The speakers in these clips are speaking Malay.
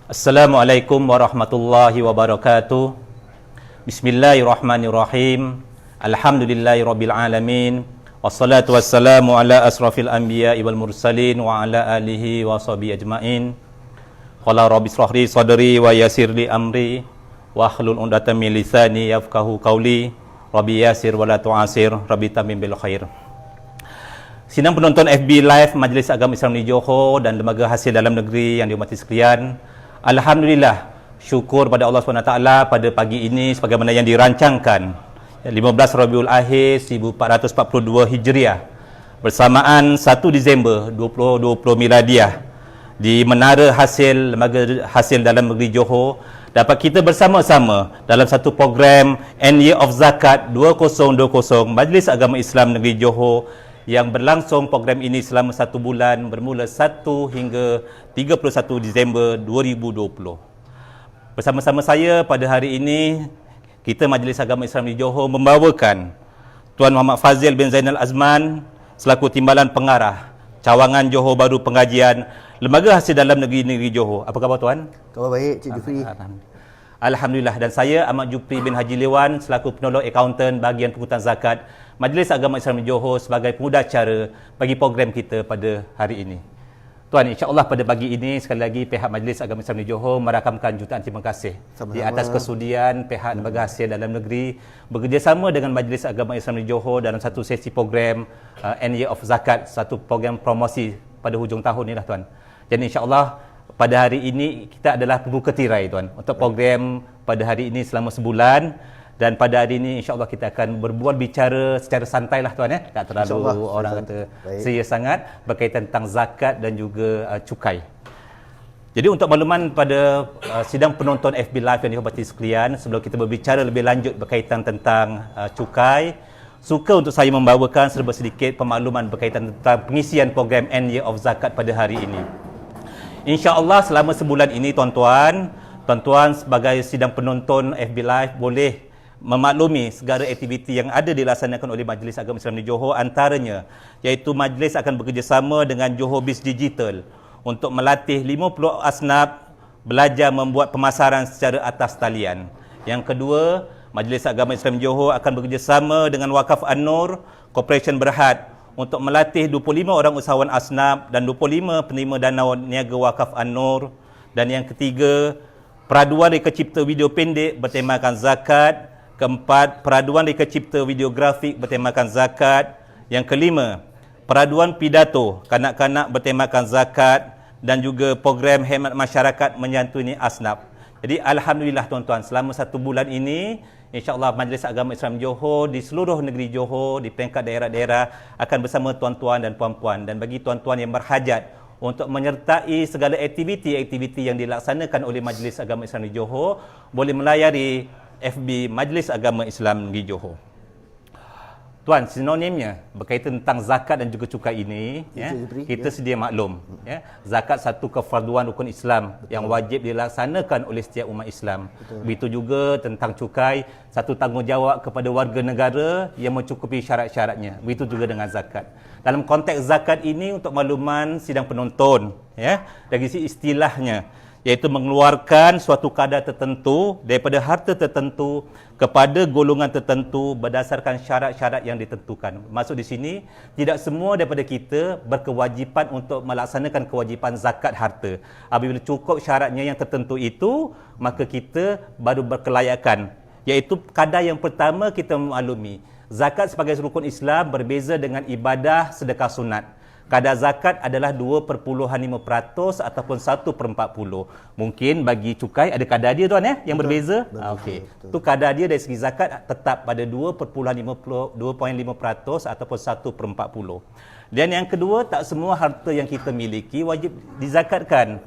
Assalamualaikum warahmatullahi wabarakatuh. Bismillahirrahmanirrahim. Alhamdulillahirabbil alamin. Wassalatu wassalamu ala asrafil anbiya'i wal mursalin wa ala alihi wa sahbihi ajmain. Qala rabbi ishrah li sadri wa yassir li amri wa hlul 'uqdatam min lisani yafqahu qawli. Rabbi yassir wa la tu'asir, rabbi tamim bil khair. Sidang penonton FB Live Majlis Agama Islam di Johor dan Lembaga Hasil Dalam Negeri yang dihormati sekalian, alhamdulillah, syukur pada Allah SWT pada pagi ini sebagaimana yang dirancangkan 15 Rabiul Akhir 1442 Hijriah bersamaan 1 Disember 2020 Miladiah di Menara Hasil Lembaga Hasil Dalam Negeri Johor dapat kita bersama-sama dalam satu program End Year of Zakat 2020 Majlis Agama Islam Negeri Johor yang berlangsung. Program ini selama 1 bulan bermula 1 hingga 31 Disember 2020. Bersama-sama saya pada hari ini, kita Majlis Agama Islam di Johor membawakan Tuan Muhammad Fazil bin Zainal Azman selaku Timbalan Pengarah Cawangan Johor Baru Pengajian Lembaga Hasil Dalam Negeri Johor. Apa khabar Tuan? Khabar baik, Cik Jufri. Alhamdulillah. Dan saya Ahmad Jupri bin Haji Lewan selaku penolong akaunten bahagian penghutang zakat Majlis Agama Islam di Johor sebagai pengudacara bagi program kita pada hari ini. Tuan, insya-Allah pada pagi ini sekali lagi pihak Majlis Agama Islam di Johor merakamkan jutaan terima kasih di atas kesudian pihak Lembaga Hasil Dalam Negeri bekerjasama dengan Majlis Agama Islam di Johor dalam satu sesi program End Year of Zakat, satu program promosi pada hujung tahun inilah Tuan. Jadi insya-Allah pada hari ini kita adalah pembuka tirai Tuan untuk program pada hari ini selama sebulan. Dan pada hari ini insya-Allah kita akan berbual bicara secara santai lah Tuan, tak terlalu orang kata serius sangat berkaitan tentang zakat dan juga cukai. Jadi untuk makluman pada sidang penonton FB Live yang dihormati sekalian, sebelum kita berbicara lebih lanjut berkaitan tentang cukai, suka untuk saya membawakan serba sedikit pemakluman berkaitan tentang pengisian program End Year of Zakat pada hari ini. InsyaAllah selama sebulan ini tuan-tuan sebagai sidang penonton FB Live boleh memaklumi segala aktiviti yang ada dilaksanakan oleh Majlis Agama Islam di Johor, antaranya iaitu Majlis akan bekerjasama dengan Johor Biz Digital untuk melatih 50 asnaf belajar membuat pemasaran secara atas talian. Yang kedua, Majlis Agama Islam Johor akan bekerjasama dengan Wakaf An-Nur Corporation Berhad untuk melatih 25 orang usahawan asnaf dan 25 penerima dana niaga Wakaf An-Nur. Dan yang ketiga, peraduan reka cipta video pendek bertemakan zakat. Keempat, peraduan reka cipta videografik bertemakan zakat. Yang kelima, peraduan pidato kanak-kanak bertemakan zakat dan juga program khidmat masyarakat menyantuni asnaf. Jadi alhamdulillah tuan-tuan, selama 1 bulan ini insya-Allah Majlis Agama Islam Johor di seluruh negeri Johor di peringkat daerah-daerah akan bersama tuan-tuan dan puan-puan. Dan bagi tuan-tuan yang berhajat untuk menyertai segala aktiviti-aktiviti yang dilaksanakan oleh Majlis Agama Islam di Johor, boleh melayari FB Majlis Agama Islam di Johor. Tuan, sinonimnya berkaitan tentang zakat dan juga cukai ini, kita sedia maklum, zakat satu kefarduan rukun Islam yang wajib dilaksanakan oleh setiap umat Islam. Begitu juga tentang cukai, satu tanggungjawab kepada warga negara yang mencukupi syarat-syaratnya. Begitu juga dengan zakat. Dalam konteks zakat ini, untuk makluman sidang penonton, dari sisi istilahnya, iaitu mengeluarkan suatu kadar tertentu daripada harta tertentu kepada golongan tertentu berdasarkan syarat-syarat yang ditentukan. Maksud di sini, tidak semua daripada kita berkewajipan untuk melaksanakan kewajipan zakat harta. Apabila cukup syaratnya yang tertentu itu, maka kita baru berkelayakan. Iaitu kadar yang pertama kita memaklumi, zakat sebagai rukun Islam berbeza dengan ibadah sedekah sunat. Kadar zakat adalah 2.5% ataupun 1/40. Mungkin bagi cukai ada kadar dia tuan yang berbeza. Okey. Tu kadar dia dari segi zakat tetap pada 2.5% ataupun 1/40. Dan yang kedua, tak semua harta yang kita miliki wajib dizakatkan.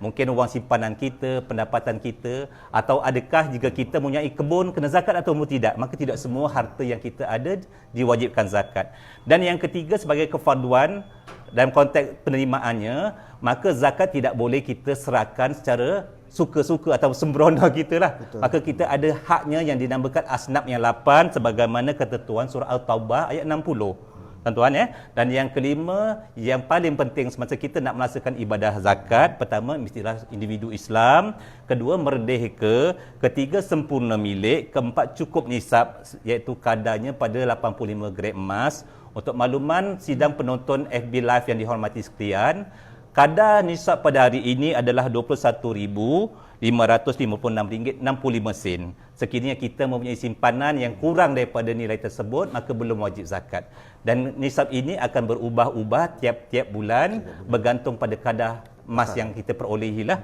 Mungkin wang simpanan kita, pendapatan kita, atau adakah jika kita mempunyai kebun kena zakat atau tidak? Maka tidak semua harta yang kita ada diwajibkan zakat. Dan yang ketiga, sebagai kefarduan dalam konteks penerimaannya, maka zakat tidak boleh kita serahkan secara suka-suka atau sembrono kita lah. Maka kita ada haknya yang dinamakan asnaf yang 8 sebagaimana ketentuan surah Al-Taubah ayat 60. tuan-tuan ya. Dan yang kelima, yang paling penting semasa kita nak melaksanakan ibadah zakat, pertama mestilah individu Islam, kedua merdeka, ketiga sempurna milik, keempat cukup nisab iaitu kadarnya pada 85 gram emas. Untuk makluman sidang penonton FB Live yang dihormati sekalian, kadar nisab pada hari ini adalah RM21,556.65. Sekiranya kita mempunyai simpanan yang kurang daripada nilai tersebut, maka belum wajib zakat. Dan nisab ini akan berubah-ubah tiap-tiap bulan bergantung pada kadar emas yang kita perolehilah.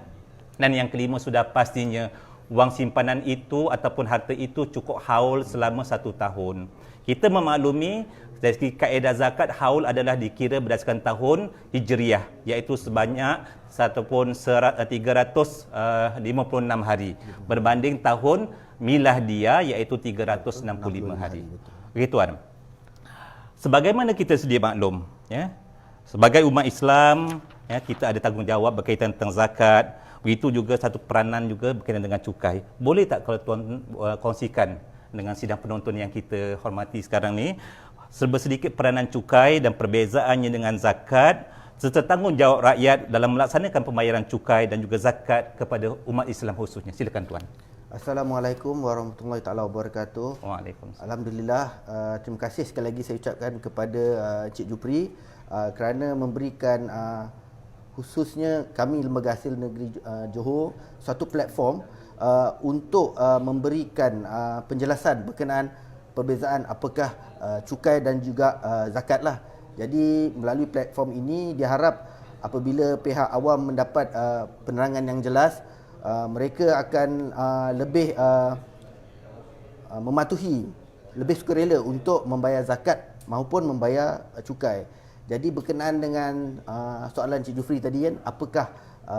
Dan yang kelima, sudah pastinya wang simpanan itu ataupun harta itu cukup haul selama 1 tahun. Kita memaklumi dari segi kaedah zakat, haul adalah dikira berdasarkan tahun Hijriah, iaitu sebanyak 356 hari berbanding tahun Miladiah iaitu 365 hari. Begitu tuan. Sebagaimana kita sedia maklum, ya, sebagai umat Islam, ya, kita ada tanggungjawab berkaitan tentang zakat. Begitu juga satu peranan juga berkaitan dengan cukai. Boleh tak kalau tuan kongsikan dengan sidang penonton yang kita hormati sekarang ni, sedikit peranan cukai dan perbezaannya dengan zakat, serta tanggungjawab rakyat dalam melaksanakan pembayaran cukai dan juga zakat kepada umat Islam khususnya. Silakan tuan. Assalamualaikum warahmatullahi taala wabarakatuh. Waalaikumsalam. Alhamdulillah, terima kasih sekali lagi saya ucapkan kepada Encik Jupri kerana memberikan khususnya kami Lembaga Hasil Negeri Johor satu platform untuk memberikan penjelasan berkenaan perbezaan apakah cukai dan juga zakat lah. Jadi melalui platform ini diharap apabila pihak awam mendapat penerangan yang jelas, mereka akan lebih mematuhi, lebih sukarela untuk membayar zakat maupun membayar cukai. Jadi berkenaan dengan soalan Cik Jufri tadi kan, apakah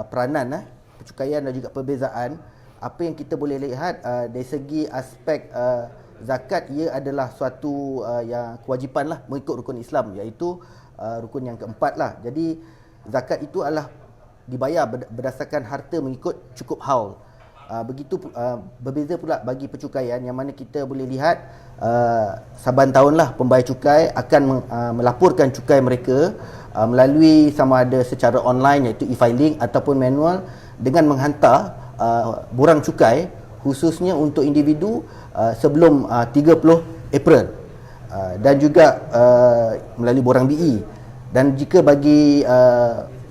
peranan percukaian dan juga perbezaan, apa yang kita boleh lihat dari segi aspek zakat, ia adalah suatu yang kewajipan lah mengikut rukun Islam, iaitu rukun yang keempat lah. Jadi zakat itu adalah dibayar berdasarkan harta mengikut cukup haul. Begitu berbeza pula bagi percukaian, yang mana kita boleh lihat saban tahunlah pembayar cukai akan melaporkan cukai mereka melalui sama ada secara online iaitu e-filing ataupun manual dengan menghantar borang cukai khususnya untuk individu sebelum 30 April dan juga melalui borang BE. Dan jika bagi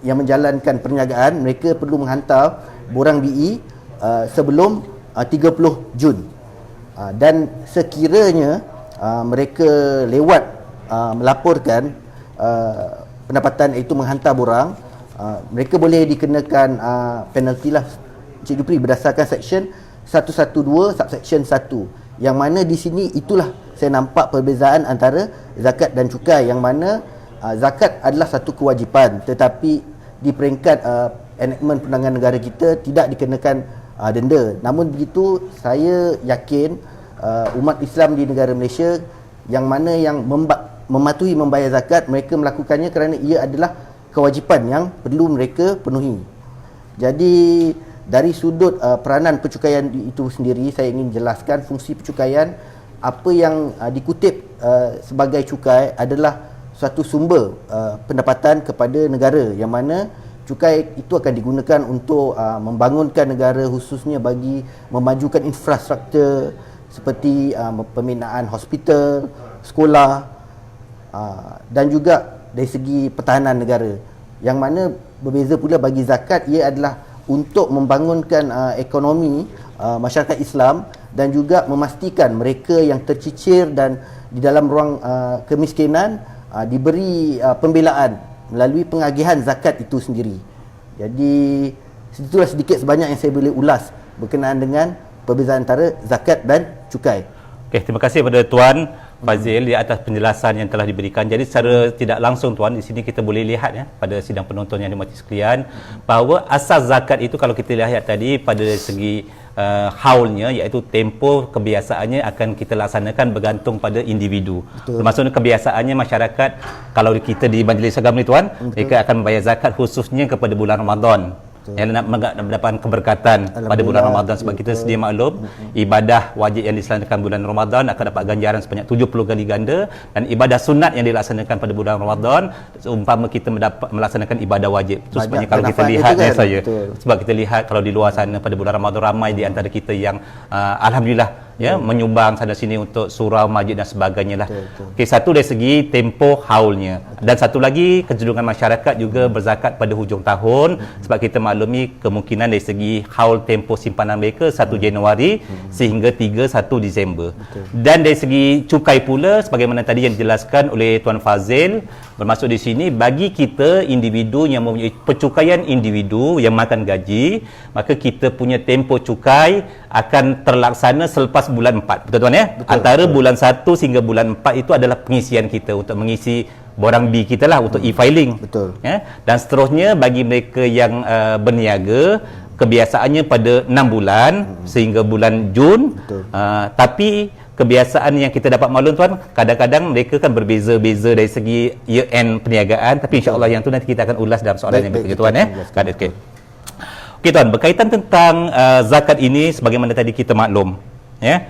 yang menjalankan perniagaan, mereka perlu menghantar borang BE sebelum 30 Jun. Dan sekiranya mereka lewat melaporkan pendapatan iaitu menghantar borang, mereka boleh dikenakan penalti lah Cik Jupri berdasarkan section 112 subsection 1, yang mana di sini itulah saya nampak perbezaan antara zakat dan cukai, yang mana zakat adalah satu kewajipan, tetapi di peringkat enactment perundangan negara kita tidak dikenakan denda. Namun begitu, saya yakin umat Islam di negara Malaysia yang mana yang mematuhi membayar zakat, mereka melakukannya kerana ia adalah kewajipan yang perlu mereka penuhi. Jadi dari sudut peranan percukaian itu sendiri, saya ingin jelaskan fungsi percukaian. Apa yang dikutip sebagai cukai adalah suatu sumber pendapatan kepada negara, yang mana cukai itu akan digunakan untuk membangunkan negara, khususnya bagi memajukan infrastruktur seperti pembinaan hospital, sekolah dan juga dari segi pertahanan negara. Yang mana berbeza pula bagi zakat, ia adalah untuk membangunkan ekonomi masyarakat Islam dan juga memastikan mereka yang tercicir dan di dalam ruang kemiskinan diberi pembelaan melalui pengagihan zakat itu sendiri. Jadi itulah sedikit sebanyak yang saya boleh ulas berkenaan dengan perbezaan antara zakat dan cukai. Okey, terima kasih kepada Tuan Fazil di atas penjelasan yang telah diberikan. Jadi secara tidak langsung Tuan, di sini kita boleh lihat ya pada sidang penonton yang dihormati sekalian, bahawa asas zakat itu kalau kita lihat tadi pada segi haulnya, iaitu tempoh kebiasaannya akan kita laksanakan bergantung pada individu. Betul. Maksudnya kebiasaannya masyarakat, kalau kita di Majlis Agama ni Tuan, mereka akan membayar zakat khususnya kepada bulan Ramadan. yang nak mendapatkan keberkatan pada bulan Ramadan, sebab kita sedia maklum ibadah wajib yang dilaksanakan bulan Ramadan akan dapat ganjaran sebanyak 70 kali ganda, dan ibadah sunat yang dilaksanakan pada bulan Ramadan seumpama kita melaksanakan ibadah wajib. Itu sebenarnya kalau kita lihat kan? Saya sebab kita lihat kalau di luar sana pada bulan Ramadan ramai di antara kita yang alhamdulillah menyumbang sana sini untuk surau, masjid dan sebagainya lah. Okey, satu dari segi tempoh haulnya, dan satu lagi kecenderungan masyarakat juga berzakat pada hujung tahun, sebab kita maklumi kemungkinan dari segi haul tempoh simpanan mereka 1 Januari sehingga 31 Disember. Dan dari segi cukai pula, sebagaimana tadi yang dijelaskan oleh Tuan Fazil, bermaksud di sini bagi kita individu yang mempunyai percukaian individu yang makan gaji, maka kita punya tempoh cukai akan terlaksana selepas bulan 4. Betul tuan ya? Antara bulan 1 hingga bulan 4 itu adalah pengisian kita untuk mengisi borang B kita lah untuk e-filing. Betul. Ya? Dan seterusnya bagi mereka yang berniaga, kebiasaannya pada 6 bulan sehingga bulan Jun. Tapi kebiasaan yang kita dapat maklum tuan, kadang-kadang mereka kan berbeza-beza dari segi year end perniagaan, tapi insya-Allah yang tu nanti kita akan ulas dalam soalan yang berikutnya tuan ya. Okey. Okey tuan, berkaitan tentang zakat ini sebagaimana tadi kita maklum ya.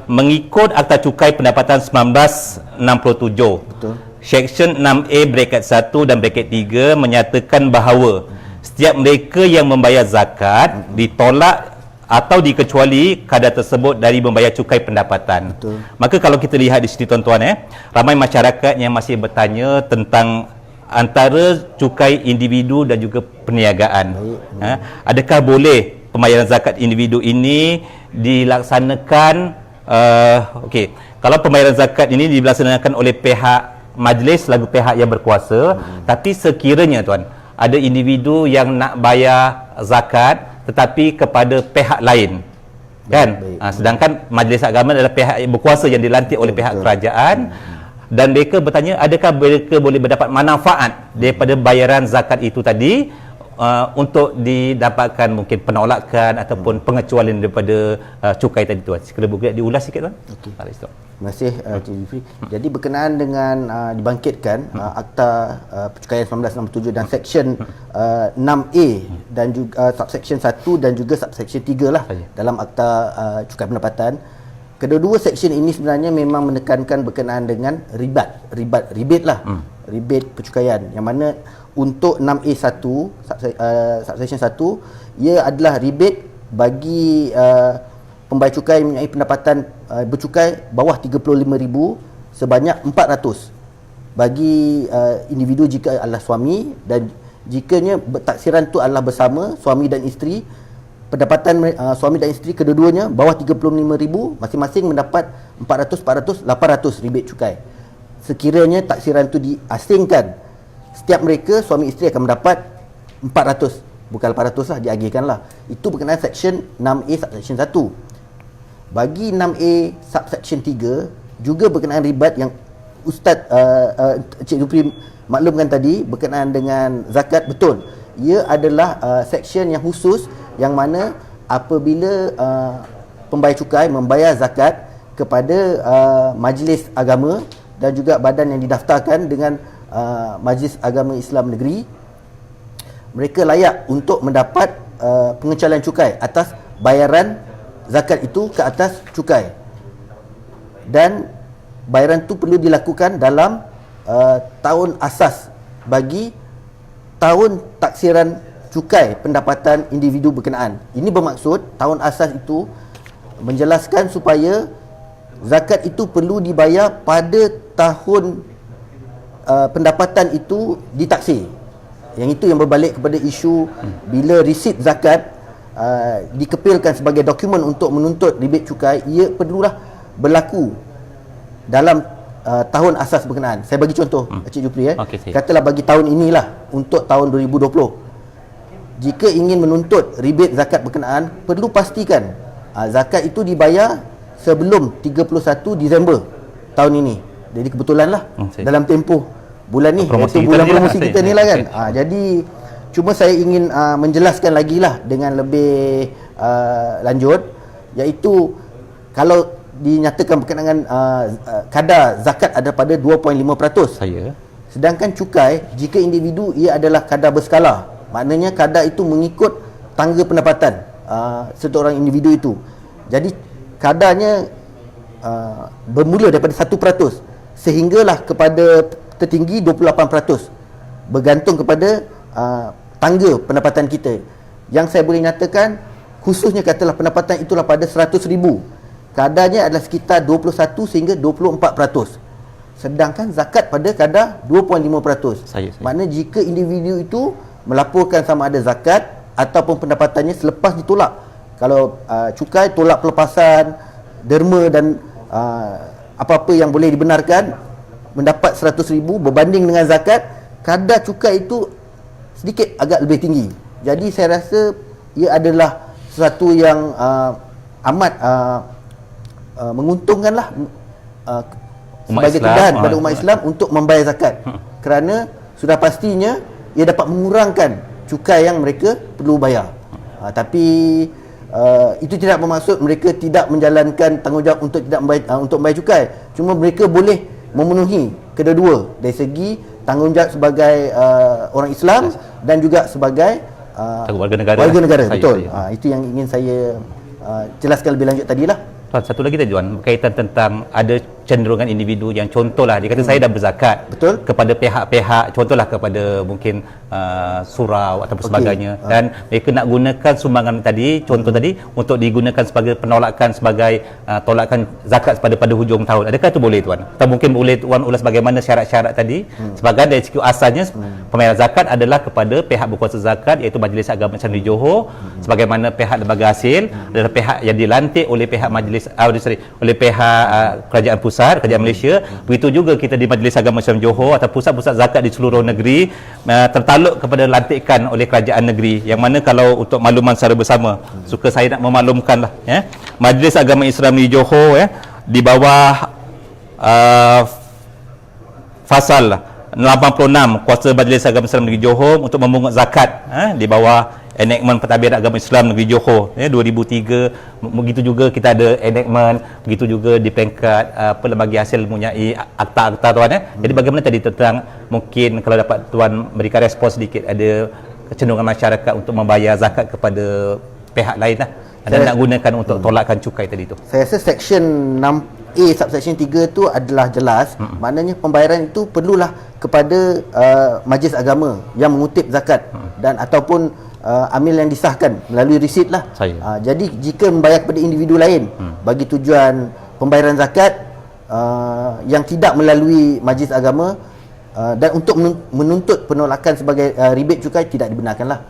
Mengikut Akta Cukai Pendapatan 1967. Betul. Section 6A bracket 1 dan bracket 3 menyatakan bahawa setiap mereka yang membayar zakat ditolak atau dikecuali kadar tersebut dari membayar cukai pendapatan. Betul. Maka kalau kita lihat di sini tuan-tuan ramai masyarakat yang masih bertanya tentang antara cukai individu dan juga perniagaan. Adakah boleh pembayaran zakat individu ini dilaksanakan okey, kalau pembayaran zakat ini dilaksanakan oleh pihak majlis lagu pihak yang berkuasa, tapi sekiranya tuan ada individu yang nak bayar zakat tetapi kepada pihak lain kan, sedangkan majlis agama adalah pihak yang berkuasa yang dilantik oleh pihak kerajaan, dan mereka bertanya adakah mereka boleh mendapat manfaat daripada bayaran zakat itu tadi untuk didapatkan mungkin penolakan ataupun pengecualian daripada cukai tadi tuan. Sekali boleh diulas sikit tuan. Okey. Terima kasih Encik Jufri. Jadi berkenaan dengan dibangkitkan Akta Percukaian 1967 dan Section 6A dan juga subsection 1 dan juga subsection 3 lah dalam Akta Cukai Pendapatan. Kedua-dua section ini sebenarnya memang menekankan berkenaan dengan rebate lah. Rebate percukaian, yang mana untuk 6A1 subsection 1 ia adalah rebate bagi pembayar cukai yang mempunyai pendapatan bercukai bawah 35,000 sebanyak 400 bagi individu jika adalah suami, dan jikanya taksiran itu adalah bersama suami dan isteri, pendapatan suami dan isteri kedua-duanya bawah 35,000 masing-masing mendapat 400, 800 rebate cukai. Sekiranya taksiran itu diasingkan, setiap mereka suami isteri akan mendapat 400, bukan 800 lah, diagihkanlah. Itu berkenaan section 6A subsection 1. Bagi 6A subsection 3 juga berkenaan ribat yang Ustaz Cik Zupri maklumkan tadi berkenaan dengan zakat. Betul, ia adalah section yang khusus yang mana apabila pembayar cukai membayar zakat kepada majlis agama dan juga badan yang didaftarkan dengan Majlis Agama Islam Negeri, mereka layak untuk mendapat pengecualian cukai atas bayaran zakat itu ke atas cukai, dan bayaran itu perlu dilakukan dalam tahun asas bagi tahun taksiran cukai pendapatan individu berkenaan. Ini bermaksud tahun asas itu menjelaskan supaya zakat itu perlu dibayar pada tahun pendapatan itu ditaksir. Yang itu yang berbalik kepada isu bila resit zakat dikepilkan sebagai dokumen untuk menuntut rebate cukai, ia perlulah berlaku dalam tahun asas berkenaan. Saya bagi contoh Cik Jupri katalah bagi tahun inilah untuk tahun 2020. Jika ingin menuntut rebate zakat berkenaan, perlu pastikan zakat itu dibayar sebelum 31 Disember tahun ini. Jadi kebetulanlah dalam tempoh bulan ni, iaitu bulan promosi kita ni lah kan. Jadi cuma saya ingin menjelaskan lagi lah dengan lebih lanjut, iaitu kalau dinyatakan berkenaan dengan kadar zakat ada pada 2.5%. Sedangkan cukai jika individu ia adalah kadar berskala. Maknanya kadar itu mengikut tangga pendapatan seseorang individu itu. Jadi kadarnya bermula daripada 1% sehinggalah kepada tertinggi 28%, bergantung kepada tangga pendapatan kita. Yang saya boleh nyatakan, khususnya katalah pendapatan itulah pada 100,000, kadarnya adalah sekitar 21 sehingga 24%. Sedangkan zakat pada kadar 2.5%. Maknanya jika individu itu melaporkan sama ada zakat ataupun pendapatannya selepas ditolak, kalau cukai, tolak pelepasan, derma dan apa-apa yang boleh dibenarkan, mendapat 100,000 berbanding dengan zakat, kadar cukai itu sedikit agak lebih tinggi. Jadi saya rasa ia adalah sesuatu yang amat menguntungkanlah sebagai kemudahan kepada umat Islam untuk membayar zakat, kerana sudah pastinya ia dapat mengurangkan cukai yang mereka perlu bayar. Tapi itu tidak bermaksud mereka tidak menjalankan tanggungjawab untuk tidak membayar cukai. Cuma mereka boleh memenuhi kedua-dua dari segi tanggungjawab sebagai orang Islam dan juga sebagai warga negara. Betul. Itu yang ingin saya jelaskan lebih lanjut tadilah. Tuan, satu lagi tadi Tuan, berkaitan tentang ada cenderungan individu yang contohlah dia kata saya dah berzakat. Betul. Kepada pihak-pihak, contohlah kepada mungkin surau ataupun sebagainya, dan mereka nak gunakan sumbangan tadi, contoh tadi untuk digunakan sebagai penolakan, sebagai tolakan zakat pada hujung tahun. Adakah itu boleh Tuan? Atau mungkin boleh Tuan ulas bagaimana syarat-syarat tadi? Sebagai dari segi asalnya pembayaran zakat adalah kepada pihak berkuasa zakat, iaitu Majlis Agama Islam di Johor, sebagaimana pihak lembaga hasil adalah pihak yang dilantik oleh pihak oleh pihak kerajaan pusat, kerajaan Malaysia. Begitu juga kita di Majlis Agama Islam Johor atau pusat-pusat zakat di seluruh negeri tertaluk kepada lantikan oleh kerajaan negeri. Yang mana kalau untuk makluman secara bersama, suka saya nak memaklumkan lah, Majlis Agama Islam di Johor di bawah fasal 86 Kuasa Majlis Agama Islam Negeri Johor untuk memungut zakat di bawah enactment Pentadbiran Agama Islam Negeri Johor 2003. Begitu juga kita ada enactment, begitu juga di peringkat pelbagai hasil mempunyai akta-akta Tuan. Jadi bagaimana tadi tentang, mungkin kalau dapat Tuan berikan respons sedikit, ada kecenderungan masyarakat untuk membayar zakat kepada pihak lain lah, dan nak gunakan untuk tolakkan cukai tadi tu. Saya rasa section 6A subsection 3 tu adalah jelas. Maknanya pembayaran itu perlulah kepada majlis agama yang mengutip zakat dan ataupun amil yang disahkan melalui resit lah. Jadi jika membayar kepada individu lain bagi tujuan pembayaran zakat yang tidak melalui majlis agama dan untuk menuntut penolakan sebagai rebate cukai, tidak dibenarkan lah.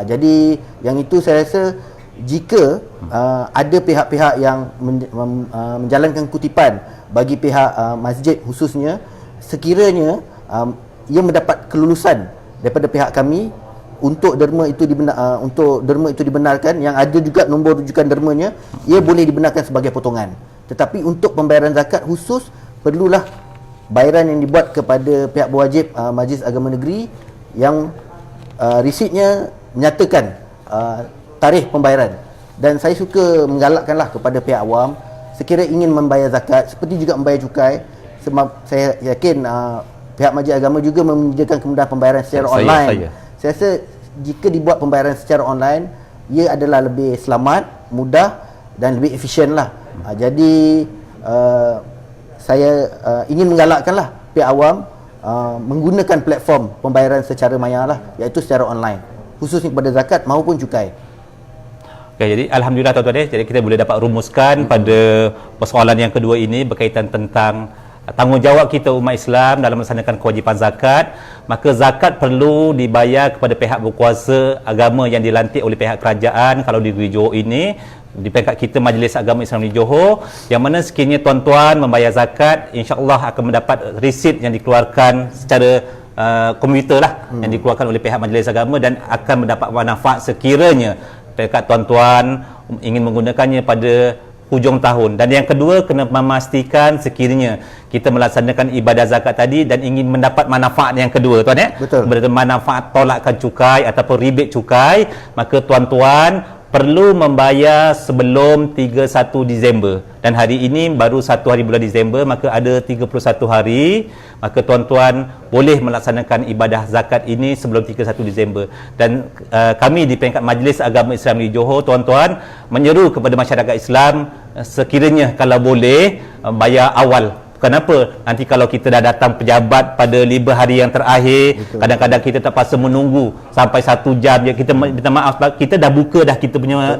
Jadi yang itu saya rasa jika ada pihak-pihak yang menjalankan kutipan bagi pihak masjid khususnya, sekiranya ia mendapat kelulusan daripada pihak kami untuk derma itu dibenarkan, yang ada juga nombor rujukan dermanya, ia boleh dibenarkan sebagai potongan. Tetapi untuk pembayaran zakat khusus, perlulah bayaran yang dibuat kepada pihak berwajib Majlis Agama Negeri yang resitnya menyatakan tarikh pembayaran. Dan saya suka menggalakkanlah kepada pihak awam, sekiranya ingin membayar zakat seperti juga membayar cukai, sebab saya yakin pihak Majlis Agama juga menyediakan kemudahan pembayaran secara online. Saya rasa jika dibuat pembayaran secara online, ia adalah lebih selamat, mudah dan lebih efisien lah. Jadi saya ingin menggalakkanlah pihak awam menggunakan platform pembayaran secara maya lah, iaitu secara online, khususnya kepada zakat maupun cukai. Okay, jadi alhamdulillah tuan-tuan, jadi kita boleh dapat rumuskan pada persoalan yang kedua ini berkaitan tentang tanggungjawab kita umat Islam dalam melaksanakan kewajipan zakat. Maka zakat perlu dibayar kepada pihak berkuasa agama yang dilantik oleh pihak kerajaan. Kalau di negeri Johor ini, di peringkat kita Majlis Agama Islam di Johor, yang mana sekiranya tuan-tuan membayar zakat, insya-Allah akan mendapat resit yang dikeluarkan secara komputer lah, yang dikeluarkan oleh pihak Majlis Agama, dan akan mendapat manfaat sekiranya peringkat tuan-tuan ingin menggunakannya pada hujung tahun. Dan yang kedua, kena memastikan sekiranya kita melaksanakan ibadah zakat tadi dan ingin mendapat manfaat yang kedua tuan, Betul. manfaat tolakkan cukai ataupun rebate cukai, maka tuan-tuan perlu membayar sebelum 31 Disember, dan hari ini baru 1 hari bulan Disember, maka ada 31 hari, maka tuan-tuan boleh melaksanakan ibadah zakat ini sebelum 31 Disember. Dan kami di peringkat Majlis Agama Islam di Johor, tuan-tuan, menyeru kepada masyarakat Islam sekiranya kalau boleh bayar awal. Kenapa? Nanti kalau kita dah datang pejabat pada 5 hari yang terakhir, kadang-kadang kita terpaksa menunggu sampai 1 jam je. Kita minta maaf, kita dah buka dah kita punya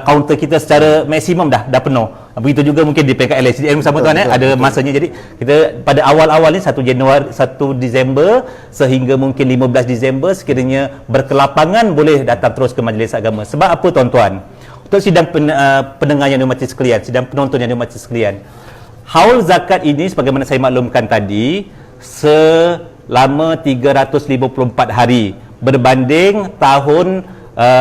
kaunter kita secara maksimum dah penuh. Begitu juga mungkin di peringkat LSDM sama tuan, ada masanya. Jadi kita pada awal-awal ni 1 Januari, 1 Disember sehingga mungkin 15 Disember, sekiranya berkelapangan boleh datang terus ke majlis agama. Sebab apa tuan-tuan? Untuk sidang pendengar yang dihormati sekalian, sidang penonton yang dihormati sekalian, haul zakat ini sebagaimana saya maklumkan tadi selama 354 hari berbanding tahun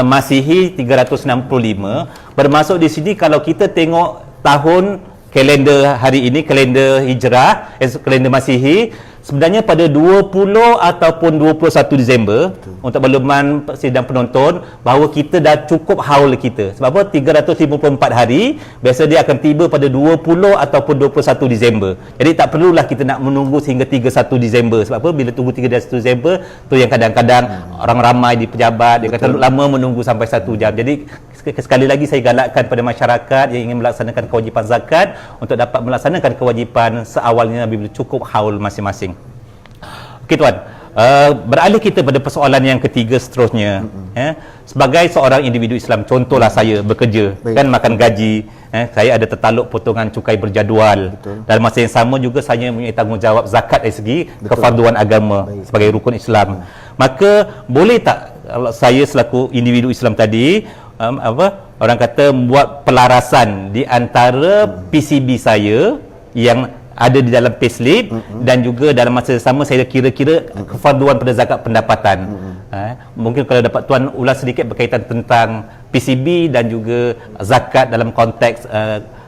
Masihi 365. Bermaksud di sini kalau kita tengok tahun kalender hari ini, kalender Hijrah, kalender Masihi, sebenarnya pada 20 ataupun 21 Disember, untuk makluman sidang penonton, bahawa kita dah cukup haul kita. Sebab apa? 354 hari, biasa dia akan tiba pada 20 ataupun 21 Disember. Jadi tak perlulah kita nak menunggu sehingga 31 Disember. Sebab apa? Bila tunggu 31 Disember, tu yang kadang-kadang orang ramai di pejabat, dia kata lama menunggu sampai 1 jam. Jadi sekali lagi saya galakkan pada masyarakat yang ingin melaksanakan kewajipan zakat untuk dapat melaksanakan kewajipan seawalnya bila cukup haul masing-masing. Okey tuan, beralih kita pada persoalan yang ketiga seterusnya. Sebagai seorang individu Islam, contohlah saya bekerja, kan makan gaji, saya ada tertaluk potongan cukai berjadual. Dalam masa yang sama juga saya mempunyai tanggungjawab zakat dari segi kefarduan agama sebagai rukun Islam. Maka boleh tak saya selaku individu Islam tadi orang kata membuat pelarasan di antara PCB saya yang ada di dalam payslip dan juga dalam masa sama saya kira-kira kefarduan pada zakat pendapatan. Mungkin kalau dapat tuan ulas sedikit berkaitan tentang PCB dan juga zakat dalam konteks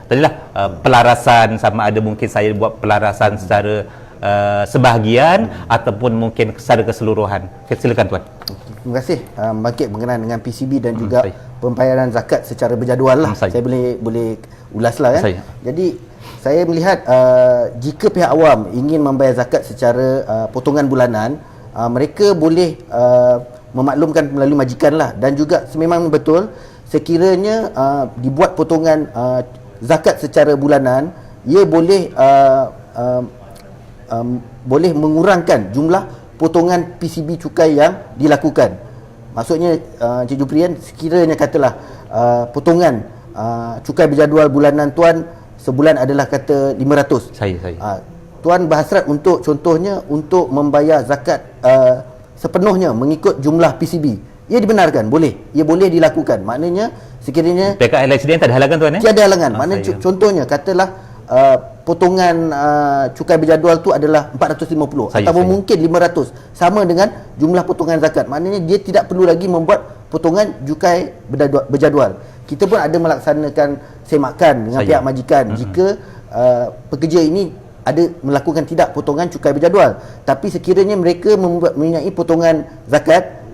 tadilah pelarasan, sama ada mungkin saya buat pelarasan secara sebahagian ataupun mungkin secara keseluruhan. Silakan tuan. Terima kasih bangkit berkenaan dengan PCB dan juga pembayaran zakat secara berjadual lah. Saya boleh ulaslah kan. Jadi saya melihat jika pihak awam ingin membayar zakat secara potongan bulanan, mereka boleh memaklumkan melalui majikan lah. Dan juga sememang betul sekiranya dibuat potongan zakat secara bulanan, ia boleh boleh mengurangkan jumlah potongan PCB cukai yang dilakukan. Maksudnya Encik Juprian, sekiranya katalah potongan cukai berjadual bulanan tuan sebulan adalah kata 500. Tuan berhasrat untuk contohnya untuk membayar zakat sepenuhnya mengikut jumlah PCB. Ia dibenarkan, boleh. Ia boleh dilakukan. Maknanya sekiranya PKLSDN tak ada halangan tuan tiada halangan. Maknanya contohnya katalah potongan cukai berjadual tu adalah 450 ataupun mungkin 500, sama dengan jumlah potongan zakat. Maknanya dia tidak perlu lagi membuat potongan cukai berjadual. Kita pun ada melaksanakan semakan dengan pihak majikan jika pekerja ini ada melakukan tidak potongan cukai berjadual, tapi sekiranya mereka mempunyai potongan zakat,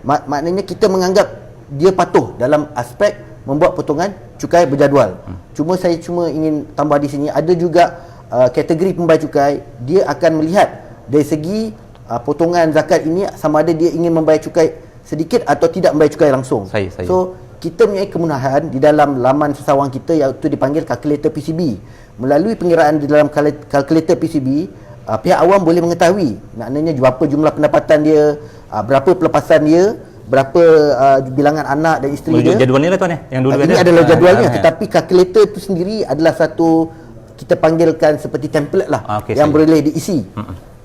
maknanya kita menganggap dia patuh dalam aspek membuat potongan cukai berjadual. Saya ingin tambah di sini, ada juga kategori pembayar cukai, dia akan melihat dari segi potongan zakat ini sama ada dia ingin membayar cukai sedikit atau tidak membayar cukai langsung. So kita mempunyai kemudahan di dalam laman sesawang kita, iaitu dipanggil kalkulator PCB. Melalui pengiraan di dalam kalkulator PCB, pihak awam boleh mengetahui maknanya berapa jumlah pendapatan dia, berapa pelepasan dia, berapa bilangan anak dan isteri dia. Jadual ni lah tuan yang dulu ini adalah jadualnya, tetapi kalkulator itu sendiri adalah satu, kita panggilkan seperti template lah, yang boleh diisi.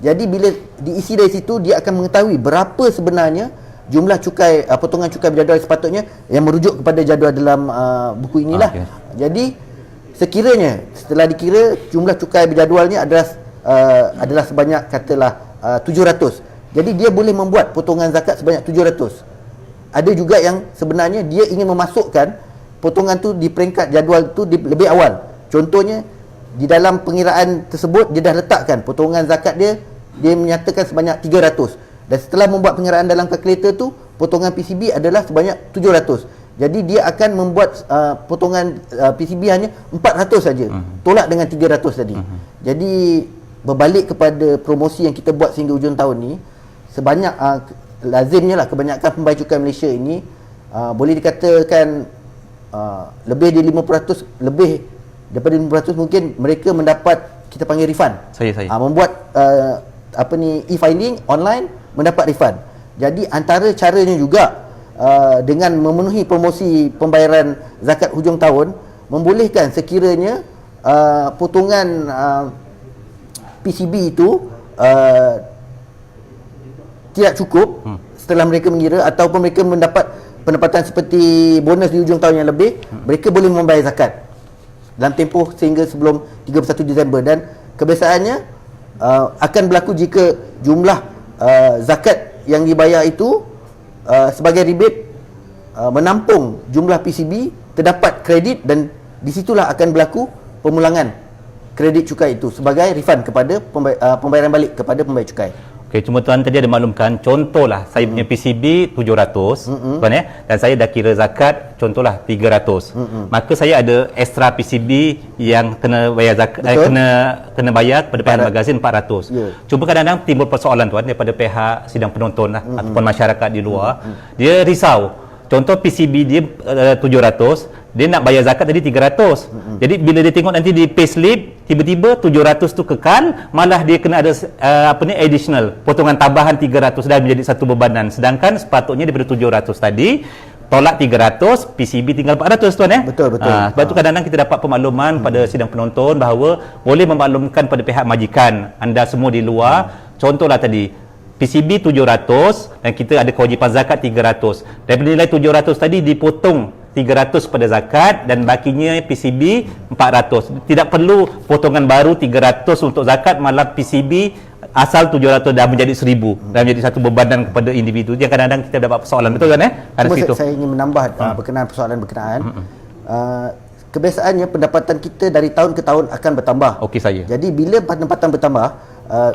Jadi bila diisi dari situ, dia akan mengetahui berapa sebenarnya jumlah cukai, potongan cukai berjadual sepatutnya yang merujuk kepada jadual dalam buku inilah. Jadi sekiranya setelah dikira jumlah cukai berjadualnya adalah sebanyak katalah 700. Jadi dia boleh membuat potongan zakat sebanyak 700. Ada juga yang sebenarnya dia ingin memasukkan potongan tu di peringkat jadual tu lebih awal. Contohnya di dalam pengiraan tersebut dia dah letakkan potongan zakat dia menyatakan sebanyak 300. Dan setelah membuat pengiraan dalam kalkulator tu, potongan PCB adalah sebanyak 700. Jadi dia akan membuat potongan PCB hanya 400 saja. Tolak dengan 300 tadi. Jadi berbalik kepada promosi yang kita buat sehingga hujung tahun ni, sebanyak lazimnya lah kebanyakan pembayar cukai Malaysia ini boleh dikatakan lebih dari 50%, lebih daripada 50% mungkin mereka mendapat, kita panggil refund. Membuat e-filing online mendapat refund. Jadi antara caranya juga dengan memenuhi promosi pembayaran zakat hujung tahun, membolehkan sekiranya potongan PCB itu tidak cukup setelah mereka mengira, ataupun mereka mendapat pendapatan seperti bonus di hujung tahun yang lebih, mereka boleh membayar zakat dalam tempoh sehingga sebelum 31 Disember. Dan kebiasaannya akan berlaku jika jumlah zakat yang dibayar itu sebagai rebate menampung jumlah PCB, terdapat kredit, dan di situlah akan berlaku pemulangan kredit cukai itu sebagai refund kepada pembayaran balik kepada pembayar cukai. Okey, cuma tuan tadi ada maklumkan, contohlah saya punya PCB 700 tuan dan saya dah kira zakat contohlah 300. Maka saya ada extra PCB yang kena bayar zakat, kena bayar kepada pihak magazin 400. Cuma kadang-kadang timbul persoalan tuan daripada pihak sidang penonton ataupun masyarakat di luar. Dia risau. Contoh PCB dia 700, dia nak bayar zakat tadi 300. Jadi bila dia tengok nanti di payslip, tiba-tiba 700 tu kekal, malah dia kena ada additional, potongan tambahan 300 dah menjadi satu bebanan. Sedangkan sepatutnya daripada 700 tadi tolak 300, PCB tinggal 400 tuan Betul. Sebab tu kadang-kadang kita dapat pemakluman pada sidang penonton bahawa boleh memaklumkan pada pihak majikan anda semua di luar. Contohlah tadi PCB 700 dan kita ada kewajipan zakat 300. Daripada nilai 700 tadi dipotong 300 pada zakat dan bakinya PCB 400. Tidak perlu potongan baru 300 untuk zakat, malah PCB asal 700 dah menjadi 1000, dah menjadi satu bebanan kepada individu. Yang kadang-kadang kita dapat persoalan, betul kan Saya ingin menambah berkenaan persoalan berkenaan. Kebiasaannya pendapatan kita dari tahun ke tahun akan bertambah. Okey saya. Jadi bila pendapatan bertambah,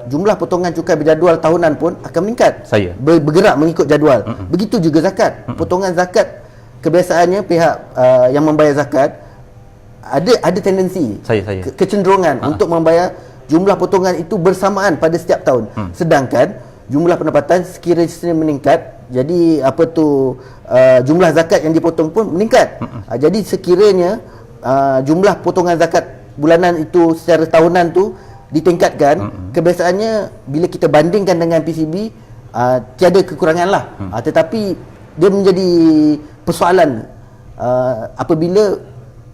jumlah potongan cukai berjadual tahunan pun akan meningkat. Bergerak mengikut jadual. Begitu juga zakat. Potongan zakat, kebiasaannya pihak yang membayar zakat ada tendensi kecenderungan untuk membayar jumlah potongan itu bersamaan pada setiap tahun. Sedangkan jumlah pendapatan sekiranya meningkat, jadi jumlah zakat yang dipotong pun meningkat. Jadi sekiranya jumlah potongan zakat bulanan itu secara tahunan tu ditingkatkan, kebiasaannya bila kita bandingkan dengan PCB tiada kekurangan lah. Tetapi dia menjadi persoalan apabila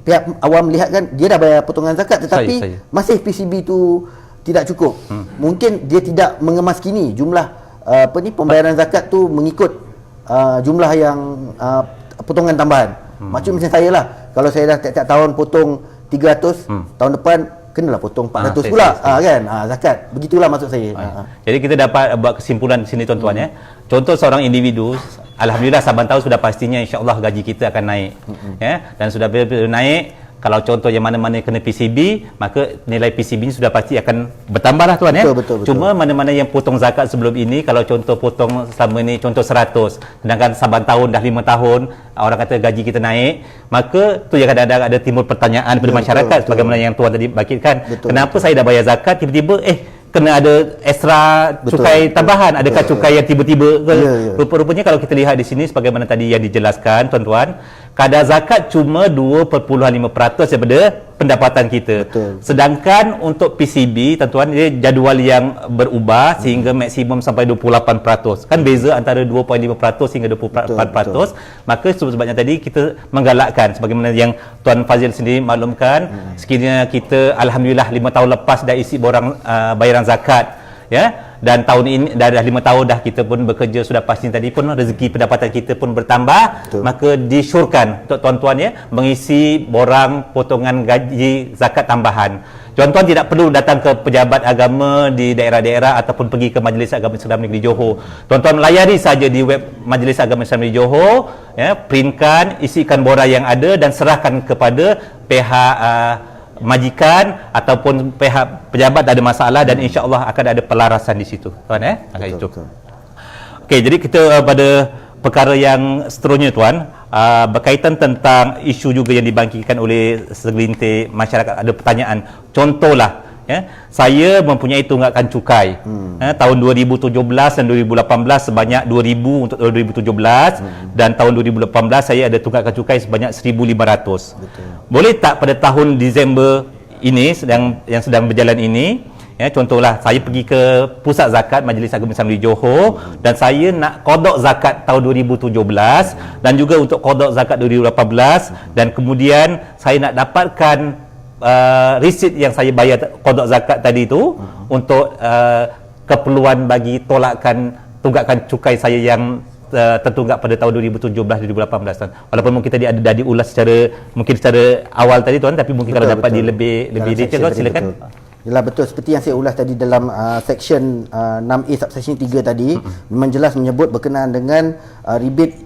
pihak awam melihat kan dia dah bayar potongan zakat tetapi masih PCB tu tidak cukup. Mungkin dia tidak mengemas kini jumlah pembayaran zakat tu mengikut jumlah yang potongan tambahan. Macam saya lah, kalau saya dah tiap-tiap tahun potong 300, tahun depan kenalah potong 400 pula kan zakat. Begitulah maksud saya. Jadi kita dapat buat kesimpulan di sini tuan-tuan Contoh seorang individu, alhamdulillah saban tahun sudah pastinya insya-Allah gaji kita akan naik. Dan sudah naik, kalau contoh yang mana-mana kena PCB, maka nilai PCB ni sudah pasti akan bertambahlah tuan Betul. Cuma mana-mana yang potong zakat sebelum ini, kalau contoh potong selama ni contoh 100, sedangkan saban tahun dah 5 tahun orang kata gaji kita naik, maka tu yang kadang-kadang ada timbul pertanyaan daripada masyarakat sebagaimana yang tuan tadi bangkitkan. Kenapa saya dah bayar zakat tiba-tiba kena ada ekstra cukai tambahan? Adakah cukai yang tiba-tiba rupa-rupanya kalau kita lihat di sini sebagaimana tadi yang dijelaskan tuan-tuan, kadar zakat cuma 2.5% daripada pendapatan kita. Sedangkan untuk PCB tuan-tuan, dia jadual yang berubah sehingga maksimum sampai 28%. Kan beza antara 2.5% hingga 24%. Maka sebabnya tadi kita menggalakkan sebagaimana yang Tuan Fazil sendiri maklumkan, sekiranya kita alhamdulillah 5 tahun lepas dah isi borang bayaran zakat dan tahun ini dah 5 tahun dah kita pun bekerja, sudah pasti tadi pun rezeki pendapatan kita pun bertambah. Maka disyorkan untuk tuan-tuan mengisi borang potongan gaji zakat tambahan. Tuan-tuan tidak perlu datang ke pejabat agama di daerah-daerah ataupun pergi ke Majlis Agama Islam Negeri Johor. Tuan-tuan layari saja di web Majlis Agama Islam Negeri Johor, printkan, isikan borang yang ada dan serahkan kepada pihak majikan ataupun pihak pejabat ada masalah dan insya-Allah akan ada pelarasan di situ. Tuan Okey, jadi kita pada perkara yang seterusnya tuan, berkaitan tentang isu juga yang dibangkitkan oleh segelintir masyarakat. Ada pertanyaan, contohlah saya mempunyai tunggakan cukai tahun 2017 dan 2018 sebanyak 2,000 untuk 2017 dan tahun 2018 saya ada tunggakan cukai sebanyak 1,500. Boleh tak pada tahun Disember ini yang sedang berjalan ini, contohlah saya pergi ke Pusat Zakat Majlis Agama Islam di Johor dan saya nak qada zakat tahun 2017 dan juga untuk qada zakat 2018 dan kemudian saya nak dapatkan resit yang saya bayar qada zakat tadi tu untuk keperluan bagi tolakan tunggakan cukai saya yang tertunggak pada tahun 2017-2018. Walaupun mungkin tadi ada diulas secara awal tadi tuan, tapi mungkin kalau dapat lebih detail tuan silakan. Yalah, betul seperti yang saya ulas tadi dalam section 6A subsection 3 tadi, memang jelas menyebut berkenaan dengan rebate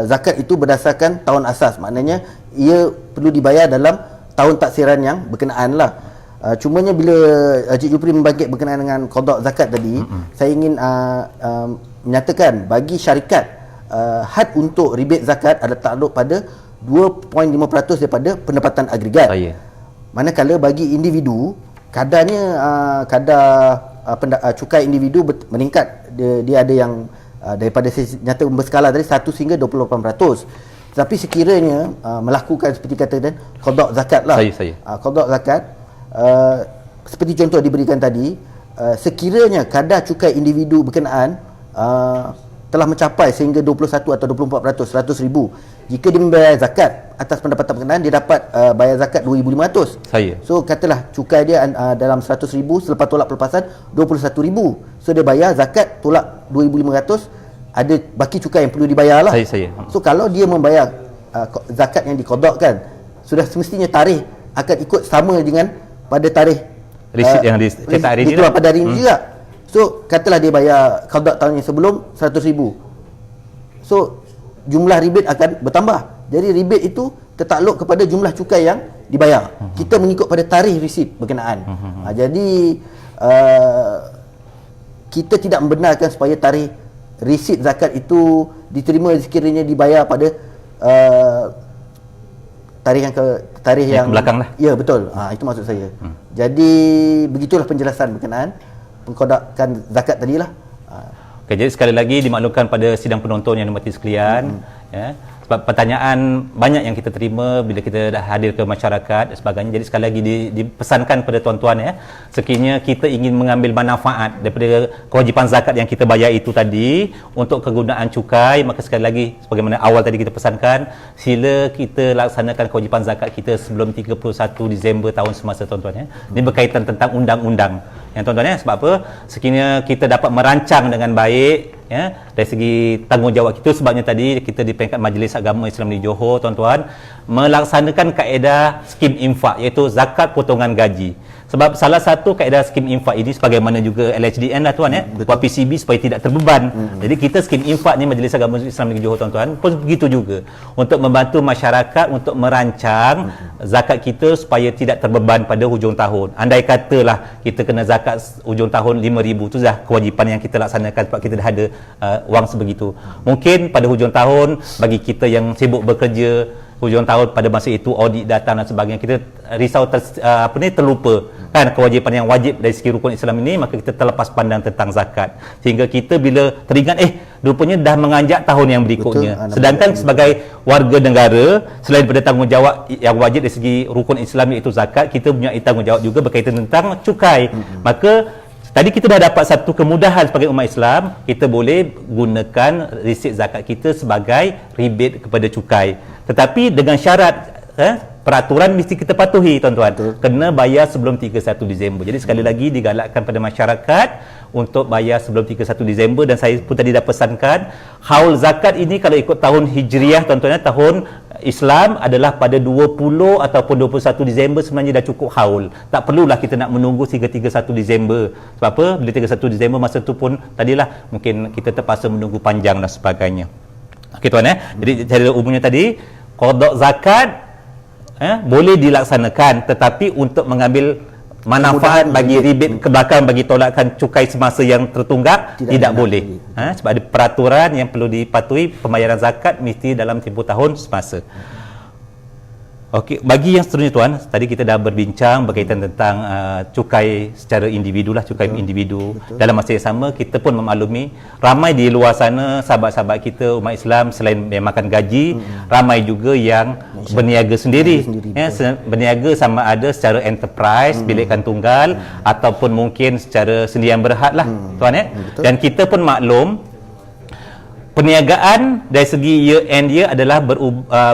zakat itu berdasarkan tahun asas. Maknanya ia perlu dibayar dalam tahun taksiran yang berkenaan lah. Cumanya bila Cik Jupri membangkit berkenaan dengan qada zakat tadi, saya ingin menyatakan bagi syarikat had untuk rebate zakat ada takluk pada 2.5% daripada pendapatan agregat. Manakala bagi individu kadarnya kadar cukai individu meningkat, dia ada yang daripada saya nyata berskala tadi 1 hingga 28%. Tapi sekiranya melakukan seperti kata dan qada zakat lah. Qada zakat seperti contoh diberikan tadi, sekiranya kadar cukai individu berkenaan telah mencapai sehingga 21 atau 24%, 100,000. Jika dia membayar zakat atas pendapatan berkenaan, dia dapat bayar zakat 2,500. So katalah cukai dia dalam 100,000, selepas tolak pelepasan 21,000. So dia bayar zakat tolak 2,500, ada baki cukai yang perlu dibayar lah. So kalau dia membayar zakat yang diqadakkan, sudah semestinya tarikh akan ikut sama dengan pada tarikh resit yang dicetak hari ini pada hari ini juga. So katalah dia bayar qadak tahun yang sebelum 100,000. So jumlah rebate akan bertambah. Jadi rebate itu tertakluk kepada jumlah cukai yang dibayar. Kita mengikut pada tarikh resit berkenaan. Jadi kita tidak membenarkan supaya tarikh resit zakat itu diterima sekiranya dibayar pada tarikh yang belakang lah. Ya, betul. Itu maksud saya. Jadi begitulah penjelasan berkenaan pengkodakan zakat tadilah. Okay, jadi sekali lagi dimaklumkan pada sidang penonton yang dihormati sekalian, sebab pertanyaan banyak yang kita terima bila kita dah hadir ke masyarakat dan sebagainya. Jadi sekali lagi dipesankan pada tuan-tuan sekiranya kita ingin mengambil manfaat daripada kewajipan zakat yang kita bayar itu tadi untuk kegunaan cukai, maka sekali lagi sebagaimana awal tadi kita pesankan, sila kita laksanakan kewajipan zakat kita sebelum 31 Disember tahun semasa tuan-tuan. Ini berkaitan tentang undang-undang yang tuan-tuan sebab apa? Sekiranya kita dapat merancang dengan baik dari segi tanggungjawab kita, sebabnya tadi kita di peringkat Majlis Agama Islam di Johor tuan-tuan melaksanakan kaedah skim infak, iaitu zakat potongan gaji. Sebab salah satu kaedah skim infak ini sebagaimana juga LHDN lah tuan buat PCB supaya tidak terbeban. Jadi kita skim infak ni Majlis Agama Islam di Johor tuan-tuan pun begitu juga untuk membantu masyarakat untuk merancang zakat kita supaya tidak terbeban pada hujung tahun. Andai katalah kita kena zakat hujung tahun 5,000, tu dah kewajipan yang kita laksanakan sebab kita dah ada wang sebegitu. Mungkin pada hujung tahun bagi kita yang sibuk bekerja, hujung tahun pada masa itu audit datang dan sebagainya, kita risau terlupa kan kewajipan yang wajib dari segi rukun Islam ini, maka kita terlepas pandang tentang zakat sehingga kita bila teringat rupanya dah menganjak tahun yang berikutnya. Sedangkan sebagai warga negara, selain daripada tanggungjawab yang wajib dari segi rukun Islam iaitu zakat, kita punya tanggungjawab juga berkaitan tentang cukai. Maka tadi kita dah dapat satu kemudahan sebagai umat Islam, kita boleh gunakan resit zakat kita sebagai rebate kepada cukai. Tetapi dengan syarat peraturan mesti kita patuhi tuan-tuan. Kena bayar sebelum 31 Disember. Jadi sekali lagi digalakkan pada masyarakat untuk bayar sebelum 31 Disember, dan saya pun tadi dah pesankan haul zakat ini kalau ikut tahun Hijriah tuan-tuan, tahun Islam adalah pada 20 ataupun 21 Disember sebenarnya dah cukup haul. Tak perlulah kita nak menunggu hingga 31 Disember. Sebab apa? Bila 31 Disember masa tu pun tadilah mungkin kita terpaksa menunggu panjang dan sebagainya. Okey tuan Jadi cara umumnya tadi qada zakat boleh dilaksanakan, tetapi untuk mengambil manfaat bagi rebate ke belakang, bagi tolakan cukai semasa yang tertunggak tidak boleh. Sebab ada peraturan yang perlu dipatuhi, pembayaran zakat mesti dalam tempoh tahun semasa. Okey, bagi yang seterusnya tuan, tadi kita dah berbincang berkaitan tentang cukai secara individu lah, cukai individu. Dalam masa yang sama, kita pun memaklumi ramai di luar sana sahabat-sahabat kita umat Islam selain yang makan gaji, ramai juga yang berniaga sendiri. Berniaga sama ada secara enterprise, bilikkan tunggal, ataupun mungkin secara sendirian berhad lah, tuan ya. Dan kita pun maklum perniagaan dari segi year end dia adalah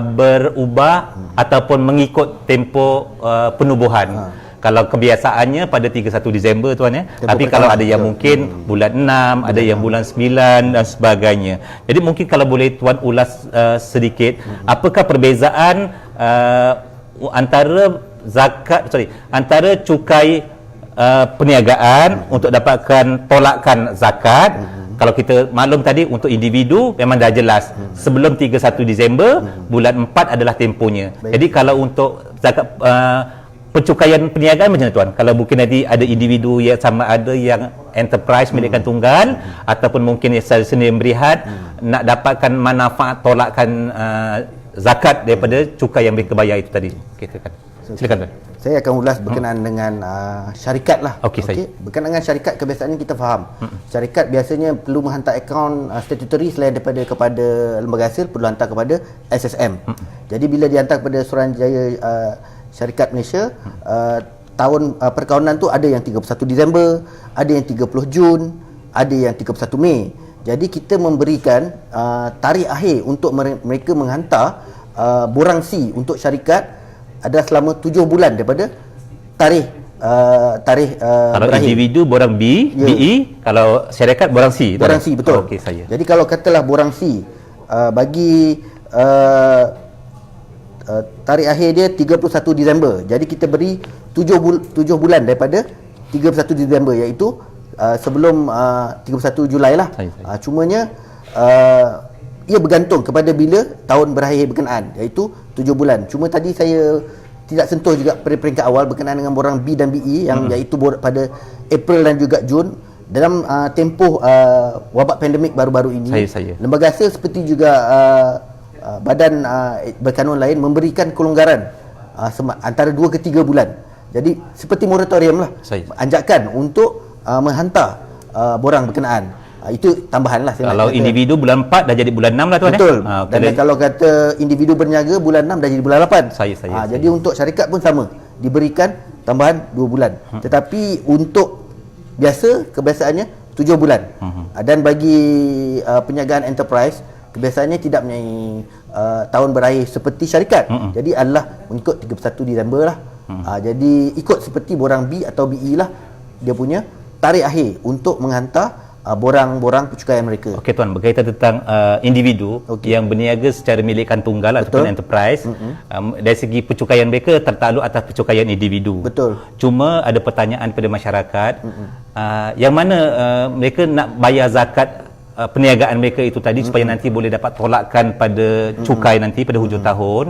berubah ataupun mengikut tempoh penubuhan. Kalau kebiasaannya pada 31 Disember tuan ya. Tapi kalau ada yang mungkin bulan 6, ada yang bulan 9 dan sebagainya. Jadi mungkin kalau boleh tuan ulas sedikit, apakah perbezaan antara cukai perniagaan untuk dapatkan tolakan zakat. Kalau kita maklum tadi untuk individu memang dah jelas sebelum 31 Disember bulan 4 adalah tempohnya. Jadi kalau untuk zakat pencukaian perniagaan macam mana tuan? Kalau mungkin nanti ada individu yang sama ada yang enterprise milikkan tunggal ataupun mungkin yang sendiri berihad nak dapatkan manfaat tolakan zakat daripada cukai yang mereka bayar itu tadi. Okay, silakan tuan. Saya akan ulas berkenaan dengan syarikat lah. Okey. Berkenaan dengan syarikat, kebiasaannya kita faham. Syarikat biasanya perlu menghantar akaun statutory selain daripada kepada lembaga hasil, perlu hantar kepada SSM. Jadi bila dihantar kepada Suruhanjaya Syarikat Malaysia, tahun perkawanan tu ada yang 31 Disember, ada yang 30 Jun, ada yang 31 Mei. Jadi kita memberikan tarikh akhir untuk mereka menghantar borang C untuk syarikat ada selama 7 bulan daripada tarikh kalau berakhir. Individu borang B, BE, kalau syarikat borang C. Borang C, betul. Okey, saya. Jadi kalau katalah borang C bagi tarikh akhir dia 31 Disember. Jadi kita beri 7 bulan daripada 31 Disember, iaitu sebelum 31 Julai lah. Cumanya ia bergantung kepada bila tahun berakhir berkenaan, iaitu 7 bulan. Cuma tadi saya tidak sentuh juga pada peringkat awal berkenaan dengan borang B dan BE yang iaitu pada April dan juga Jun. Dalam tempoh wabak pandemik baru-baru ini, lembaga hasil seperti juga badan berkanun lain memberikan kelonggaran antara 2 ke 3 bulan. Jadi seperti moratorium lah, anjakan untuk menghantar borang berkenaan. Itu tambahan lah. Kalau individu bulan 4 dah jadi bulan 6 lah tuan. Betul. Dan kalau kata individu berniaga bulan 6 dah jadi bulan 8. Jadi untuk syarikat pun sama, diberikan tambahan 2 bulan. Tetapi untuk biasa kebiasaannya 7 bulan. Dan bagi perniagaan enterprise kebiasaannya tidak mempunyai tahun berakhir seperti syarikat. Jadi adalah mengikut 31 Disember lah. Jadi ikut seperti borang B atau BE lah, dia punya tarikh akhir untuk menghantar borang-borang pencukaian mereka. Okey tuan, berkaitan tentang individu yang berniaga secara milikkan tunggal ataupun enterprise, dari segi pencukaian mereka tertakluk atas pencukaian individu. Betul. Cuma ada pertanyaan pada masyarakat, yang mana mereka nak bayar zakat perniagaan mereka itu tadi supaya nanti boleh dapat tolakan pada cukai nanti pada hujung tahun.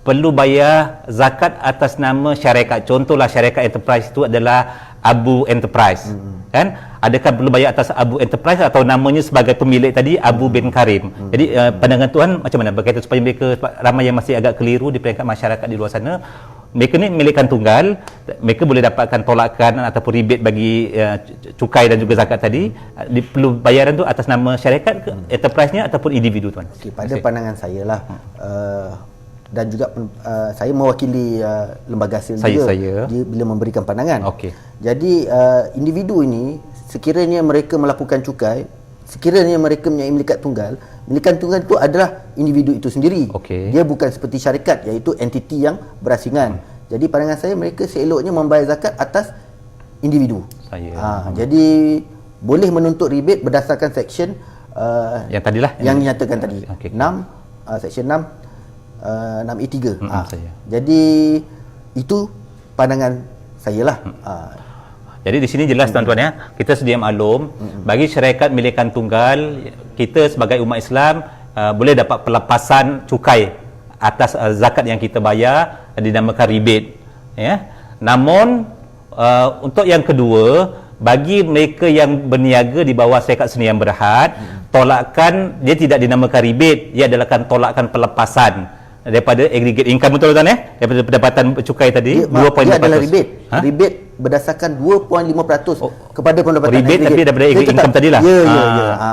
Perlu bayar zakat atas nama syarikat. Contohlah syarikat enterprise itu adalah Abu Enterprise. Kan? Adakah perlu bayar atas Abu Enterprise atau namanya sebagai pemilik tadi Abu bin Karim? Jadi pandangan tuan macam mana berkaitan supaya mereka, ramai yang masih agak keliru di peringkat masyarakat di luar sana, mereka ni milikkan tunggal, mereka boleh dapatkan tolakan ataupun rebate bagi cukai dan juga zakat tadi, perlu bayaran tu atas nama syarikat ke enterprise-nya ataupun individu tuan? Pada pandangan saya lah, dan juga saya mewakili lembaga hasil juga dia bila memberikan pandangan. Jadi individu ini sekiranya mereka melakukan cukai, sekiranya mereka mempunyai milikat tunggal, milikan tunggal itu adalah individu itu sendiri. Dia bukan seperti syarikat, iaitu entiti yang berasingan. Jadi pandangan saya mereka seeloknya membayar zakat atas individu. Jadi boleh menuntut rebate berdasarkan section yang tadilah yang dinyatakan tadi. 6 section 6 6E3. Jadi itu pandangan saya lah. Jadi di sini jelas tuan-tuan ya, kita sedia maklum bagi syarikat milikkan tunggal, kita sebagai umat Islam boleh dapat pelepasan cukai atas zakat yang kita bayar, dinamakan rebate ya. Namun Untuk yang kedua, bagi mereka yang berniaga di bawah Syarikat Sdn Berhad, tolakan dia tidak dinamakan rebate, ia adalah tolakan pelepasan daripada aggregate income, betul tuan daripada pendapatan cukai tadi. Dia adalah rebate. Rebate berdasarkan 2.5% kepada pendapatan rebate, tapi daripada aggregate income tadilah.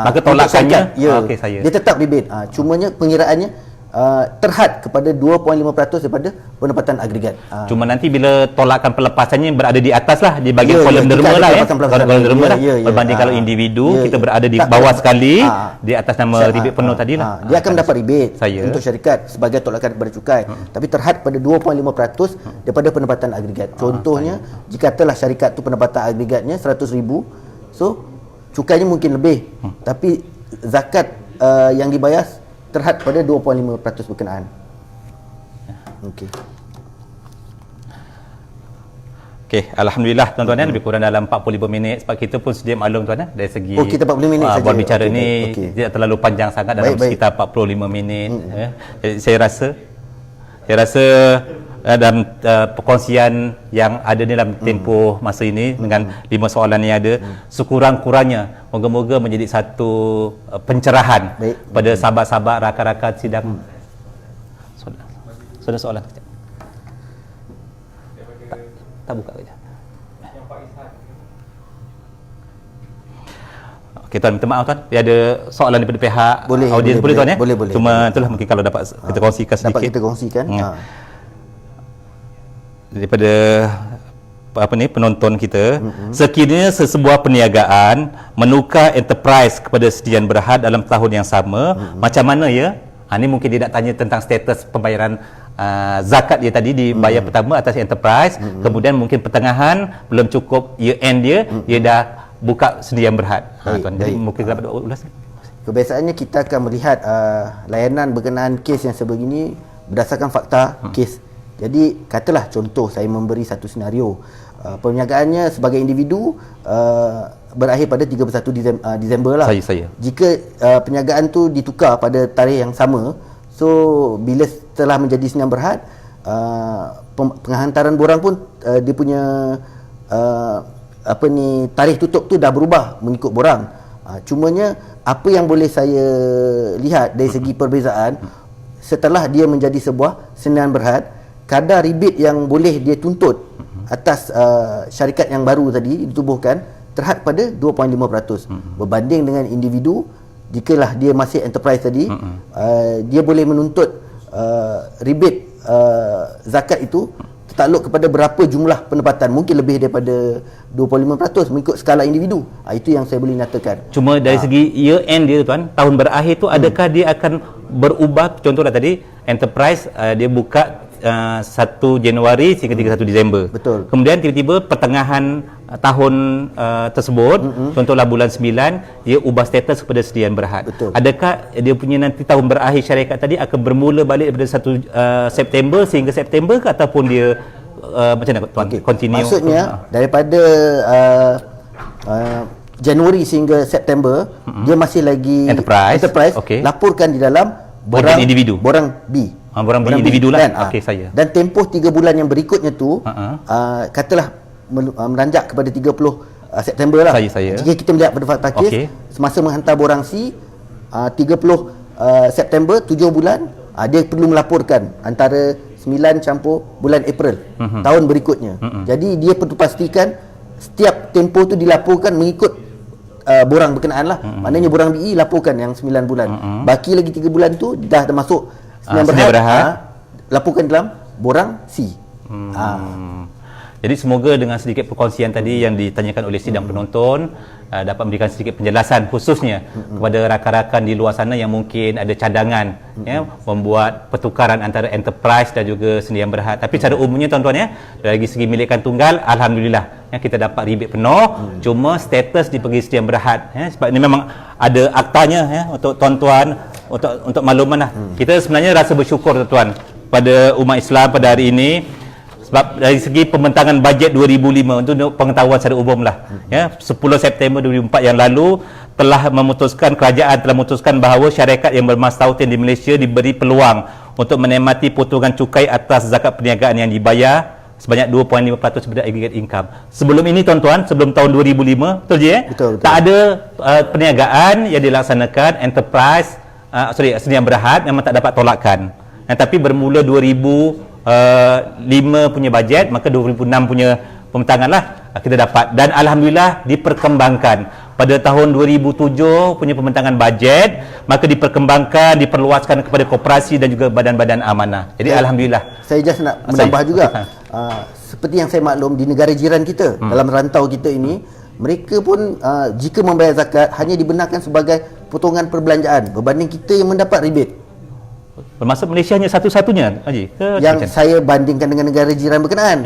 Maka tolakannya okey, saya. Dia tetap rebate. Cumanya pengiraannya terhad kepada 2.5% daripada pendapatan agregat. Cuma nanti bila tolakan pelepasannya berada di atas lah, di bahagian kolom derma lah kolom derma lah. Berbanding kalau individu kita berada di bawah sekali, di atas nama rebate penuh tadilah. Dia akan mendapat rebate untuk syarikat sebagai tolakan kepada cukai, tapi terhad pada 2.5% daripada pendapatan agregat. Contohnya, jika telah syarikat tu pendapatan agregatnya 100,000, so cukainya mungkin lebih, tapi zakat yang dibayar terhad pada 2.5% berkenaan. Okey. Okey, alhamdulillah tuan-tuan, lebih kurang dalam 45 minit sebab kita pun sedia maklum tuan dari segi kita 40 minit saja. Buat bicara ni tidak terlalu panjang sangat, dalam sekitar 45 minit. Jadi saya rasa dalam perkongsian yang ada dalam tempoh masa ini dengan 5 soalan yang ada, sekurang-kurangnya moga-moga menjadi satu pencerahan pada sahabat-sahabat rakan-rakan sidang. Sudah soalan kejap. Tak buka kejap. Okey tuan, minta maaf tuan, dia ada soalan daripada pihak audiens, boleh tuan Boleh. Cuma itulah mungkin kalau dapat kita kongsikan sedikit. Dapat kita kongsikan. Daripada penonton kita, sekiranya sesebuah perniagaan menukar enterprise kepada Sdn Berhad dalam tahun yang sama, macam mana ya? Ini mungkin dia nak tanya tentang status pembayaran zakat dia tadi, dibayar pertama atas enterprise, kemudian mungkin pertengahan belum cukup year end dia dah buka Sdn Berhad. Jadi mungkin dapat ulas. Kebiasaannya kita akan melihat layanan berkenaan kes yang sebegini berdasarkan fakta kes. Jadi katalah contoh saya memberi satu senario, perniagaannya sebagai individu berakhir pada 31 Disember lah. Saya. Jika perniagaan tu ditukar pada tarikh yang sama, so bila telah menjadi Sdn Berhad, penghantaran borang pun dia punya tarikh tutup tu dah berubah mengikut borang. Cumanya apa yang boleh saya lihat dari segi perbezaan, setelah dia menjadi sebuah Sdn Berhad, kadar rebate yang boleh dia tuntut atas syarikat yang baru tadi ditubuhkan terhad pada 2.5%. Berbanding dengan individu, jikalah dia masih enterprise tadi, dia boleh menuntut rebate zakat itu tertakluk kepada berapa jumlah pendapatan, mungkin lebih daripada 25% mengikut skala individu. Itu yang saya boleh nyatakan. Cuma dari segi year end dia tuan, tahun berakhir tu adakah dia akan berubah? Contohlah tadi enterprise dia buka 1 Januari sehingga 31 Disember. Betul. Kemudian tiba-tiba pertengahan tahun tersebut, contohlah bulan 9, dia ubah status kepada Sdn Berhad. Betul. Adakah dia punya nanti tahun berakhir syarikat tadi akan bermula balik daripada 1 September sehingga September ke, ataupun dia macam mana tuan? Continue. Maksudnya daripada Januari sehingga September, dia masih lagi enterprise. Laporkan di dalam borang individu. Borang B. Borang B individu lah. Okey, saya. Dan tempoh 3 bulan yang berikutnya tu, katalah meranjak kepada 30 September lah. Saya. Jika kita melihat pada fakta kes, semasa menghantar borang C 30 September 7 bulan, dia perlu melaporkan antara 9 campur bulan April tahun berikutnya. Jadi dia perlu pastikan setiap tempoh tu dilaporkan mengikut borang berkenaan lah. Maknanya borang BE laporkan yang 9 bulan. Baki lagi 3 bulan tu dah termasuk Sdn Berhad, laporkan dalam borang C. Jadi semoga dengan sedikit perkongsian tadi yang ditanyakan oleh sidang penonton dapat memberikan sedikit penjelasan khususnya kepada rakan-rakan di luar sana yang mungkin ada cadangan membuat pertukaran antara enterprise dan juga Sdn Berhad. Tapi secara umumnya tuan-tuan dari segi milikan tunggal, alhamdulillah kita dapat rebate penuh. Cuma status di pergi Sdn Berhad sebab ini memang ada aktanya untuk tuan-tuan, untuk makluman lah. Kita sebenarnya rasa bersyukur tuan-tuan pada umat Islam pada hari ini, sebab dari segi pembentangan bajet 2005 untuk pengetahuan secara umum lah 10 September 2004 yang lalu kerajaan telah memutuskan bahawa syarikat yang bermastautin di Malaysia diberi peluang untuk menikmati potongan cukai atas zakat perniagaan yang dibayar sebanyak 2.5% daripada aggregate income. Sebelum ini tuan-tuan, sebelum tahun 2005, betul je Betul. tak ada perniagaan yang dilaksanakan enterprise sdn berhad memang tak dapat tolakan. Tapi bermula 2005 punya bajet, maka 2006 punya pembentangan lah kita dapat, dan alhamdulillah diperkembangkan. Pada tahun 2007 punya pembentangan bajet, maka diperkembangkan, diperluaskan kepada koperasi dan juga badan-badan amanah. Jadi alhamdulillah. Saya just nak menambah juga. Seperti yang saya maklum di negara jiran kita, dalam rantau kita ini, mereka pun jika membayar zakat hanya dibenarkan sebagai potongan perbelanjaan berbanding kita yang mendapat rebate. Bermaksud Malaysia hanya satu-satunya, Haji? Yang saya bandingkan dengan negara jiran berkenaan.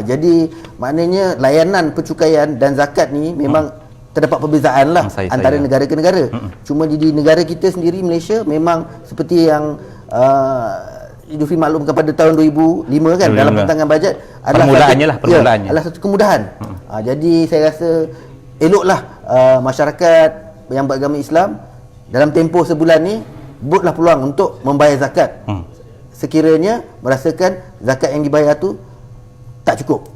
Jadi maknanya layanan percukaian dan zakat ni memang terdapat perbezaan lah antara negara ke negara. Cuma di negara kita sendiri, Malaysia, memang seperti yang Idufri maklumkan pada tahun 2005 kan, dalam pentangan bajet adalah satu kemudahan. Jadi saya rasa eloklah masyarakat yang beragama Islam dalam tempoh sebulan ni buatlah peluang untuk membayar zakat. Sekiranya merasakan zakat yang dibayar tu tak cukup.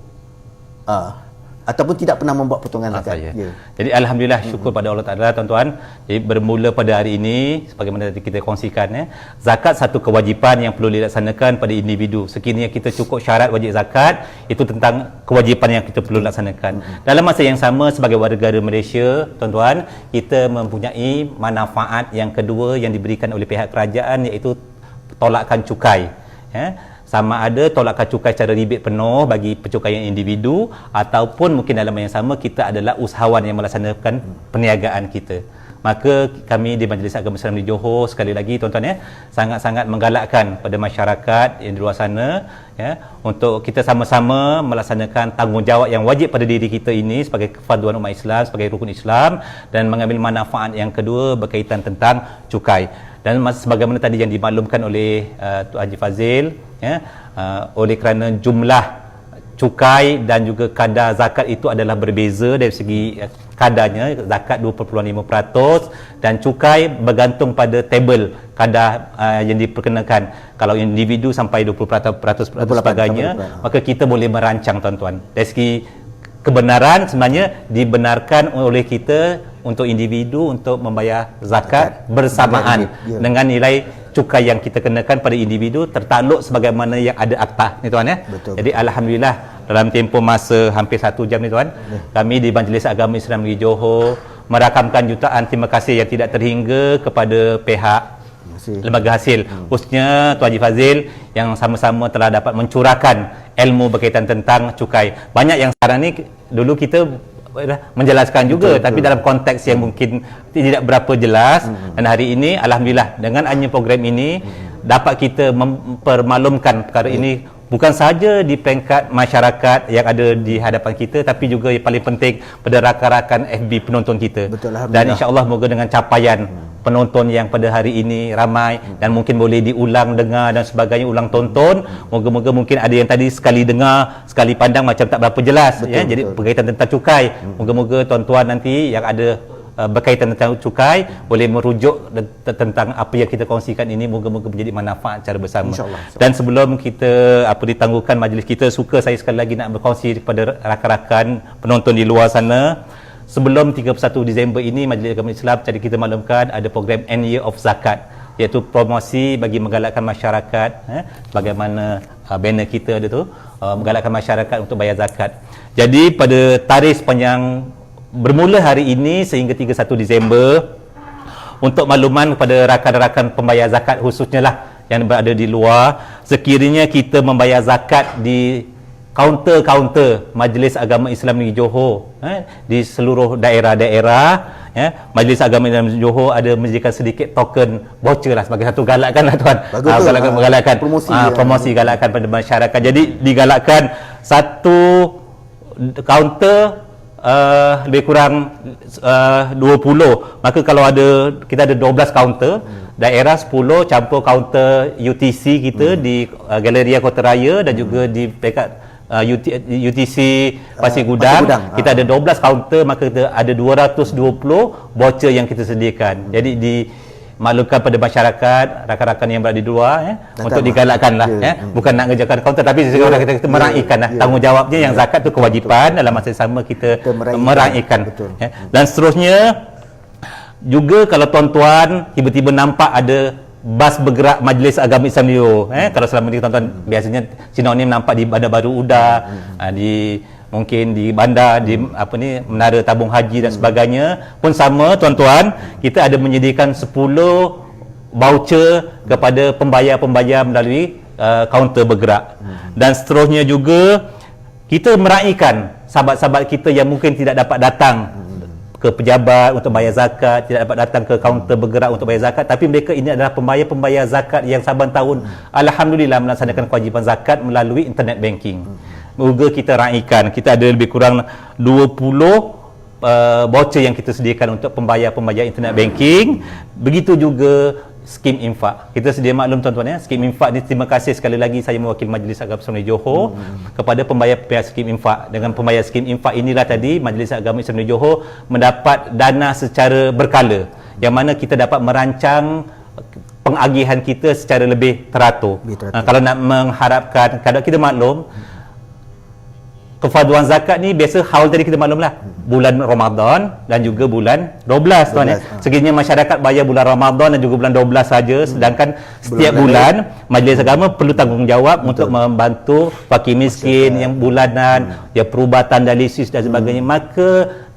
Ataupun tidak pernah membuat potongan zakat. Jadi alhamdulillah, syukur pada Allah Taala tuan-tuan. Jadi bermula pada hari ini, sebagaimana tadi kita kongsikan, zakat satu kewajipan yang perlu dilaksanakan pada individu. Sekiranya kita cukup syarat wajib zakat, itu tentang kewajipan yang kita perlu laksanakan. Dalam masa yang sama, sebagai warga negara Malaysia, tuan-tuan, kita mempunyai manfaat yang kedua yang diberikan oleh pihak kerajaan, iaitu tolakan cukai. Sama ada tolakan cukai secara rebate penuh bagi pencukaian individu, ataupun mungkin dalam yang sama kita adalah usahawan yang melaksanakan perniagaan kita. Maka kami di Majlis Agama Islam di Johor, sekali lagi tuan-tuan, sangat-sangat menggalakkan pada masyarakat yang di luar sana, untuk kita sama-sama melaksanakan tanggungjawab yang wajib pada diri kita ini sebagai kefarduan umat Islam, sebagai rukun Islam, dan mengambil manfaat yang kedua berkaitan tentang cukai. Dan sebagaimana tadi yang dimaklumkan oleh Tuan Haji Fazil, oleh kerana jumlah cukai dan juga kadar zakat itu adalah berbeza dari segi kadarnya. Zakat 2.5% dan cukai bergantung pada tabel kadar yang diperkenakan. Kalau individu sampai 20% sebagainya, maka kita boleh merancang, tuan-tuan. Dari segi kebenaran, sebenarnya dibenarkan oleh kita untuk individu untuk membayar zakat bersamaan dengan nilai cukai yang kita kenakan pada individu, tertakluk sebagaimana yang ada akta ni, tuan. Jadi alhamdulillah, dalam tempoh masa hampir 1 jam ni, tuan, kami di Majlis Agama Islam di Johor merakamkan jutaan terima kasih yang tidak terhingga kepada pihak lembaga hasil, khususnya Tuan Haji Fazil yang sama-sama telah dapat mencurahkan ilmu berkaitan tentang cukai. Banyak yang sekarang ni dulu kita menjelaskan juga, tapi dalam konteks yang mungkin tidak berapa jelas, dan hari ini alhamdulillah dengan adanya program ini dapat kita mempermaklumkan perkara ini bukan sahaja di peringkat masyarakat yang ada di hadapan kita, tapi juga yang paling penting pada rakan-rakan FB penonton kita. Dan insya-Allah moga dengan capaian penonton yang pada hari ini ramai dan mungkin boleh diulang dengar dan sebagainya, ulang tonton, moga-moga mungkin ada yang tadi sekali dengar, sekali pandang macam tak berapa jelas, jadi berkaitan tentang cukai. Moga-moga tuan-tuan nanti yang ada berkaitan tentang cukai boleh merujuk tentang apa yang kita kongsikan ini, moga-moga menjadi manfaat secara bersama. InsyaAllah. Dan sebelum kita ditangguhkan majlis kita, suka saya sekali lagi nak berkongsi kepada rakan-rakan penonton di luar sana. Sebelum 31 Disember ini, Majlis Agama Islam tadi kita maklumkan ada program End Year of Zakat, iaitu promosi bagi menggalakkan masyarakat, bagaimana banner kita ada tu, menggalakkan masyarakat untuk bayar zakat. Jadi pada tarikh sepanjang bermula hari ini sehingga 31 Disember, untuk makluman kepada rakan-rakan pembayar zakat khususnya lah yang berada di luar, sekiranya kita membayar zakat di kaunter-kaunter Majlis Agama Islam di Johor, di seluruh daerah-daerah, Majlis Agama Islam di Johor ada menyediakan sedikit token voucher lah sebagai satu galakan lah, tuan. Galakan promosi galakan pada masyarakat. Jadi digalakkan satu kaunter lebih kurang 20. Maka kalau kita ada 12 kaunter, daerah 10 campur kaunter UTC kita di Galeria Kota Raya dan juga di dekat UTC Pasir Gudang, kita ada 12 kaunter, maka kita ada 220 voucher yang kita sediakan. Jadi maklumkan pada masyarakat, rakan-rakan yang berada di luar untuk digalakkan lah bukan nak ngerjakan kaunter, tapi sekarang kita meraihkan lah tanggungjawabnya yang zakat tu kewajipan, dalam masa yang sama kita meraihkan. Dan seterusnya juga kalau tuan-tuan tiba-tiba nampak ada bas bergerak Majlis Agama Islam Johor, kalau selama ni tuan-tuan biasanya sinonim nampak di Bandar Baru Uda, di mungkin di bandar, di menara tabung haji dan sebagainya pun sama tuan-tuan, kita ada menyediakan 10 voucher kepada pembayar-pembayar melalui kaunter bergerak. Dan seterusnya juga kita meraihkan sahabat-sahabat kita yang mungkin tidak dapat datang ke pejabat untuk bayar zakat, tidak dapat datang ke kaunter bergerak untuk bayar zakat, tapi mereka ini adalah pembayar-pembayar zakat yang saban tahun alhamdulillah melaksanakan kewajipan zakat melalui internet banking. Moga kita raihkan. Kita ada lebih kurang 20 voucher yang kita sediakan untuk pembayar-pembayar internet banking. Begitu juga skim infak. Kita sedia maklum tuan-tuan skim infak ni, terima kasih sekali lagi saya mewakili Majlis Agama Islam Johor kepada pembayar-pembayar skim infak. Dengan pembayar skim infak inilah tadi Majlis Agama Islam Johor mendapat dana secara berkala, yang mana kita dapat merancang pengagihan kita secara lebih teratur. Kalau nak mengharapkan, kadang kita maklum kefarduan zakat ni biasa haul tadi kita maklumlah bulan Ramadan dan juga bulan 12 tuan Sekiranya masyarakat bayar bulan Ramadan dan juga bulan 12 saja, sedangkan setiap bulan Majlis Agama perlu tanggungjawab untuk membantu fakir miskin yang bulanan, ya perubatan dialisis dan sebagainya. Maka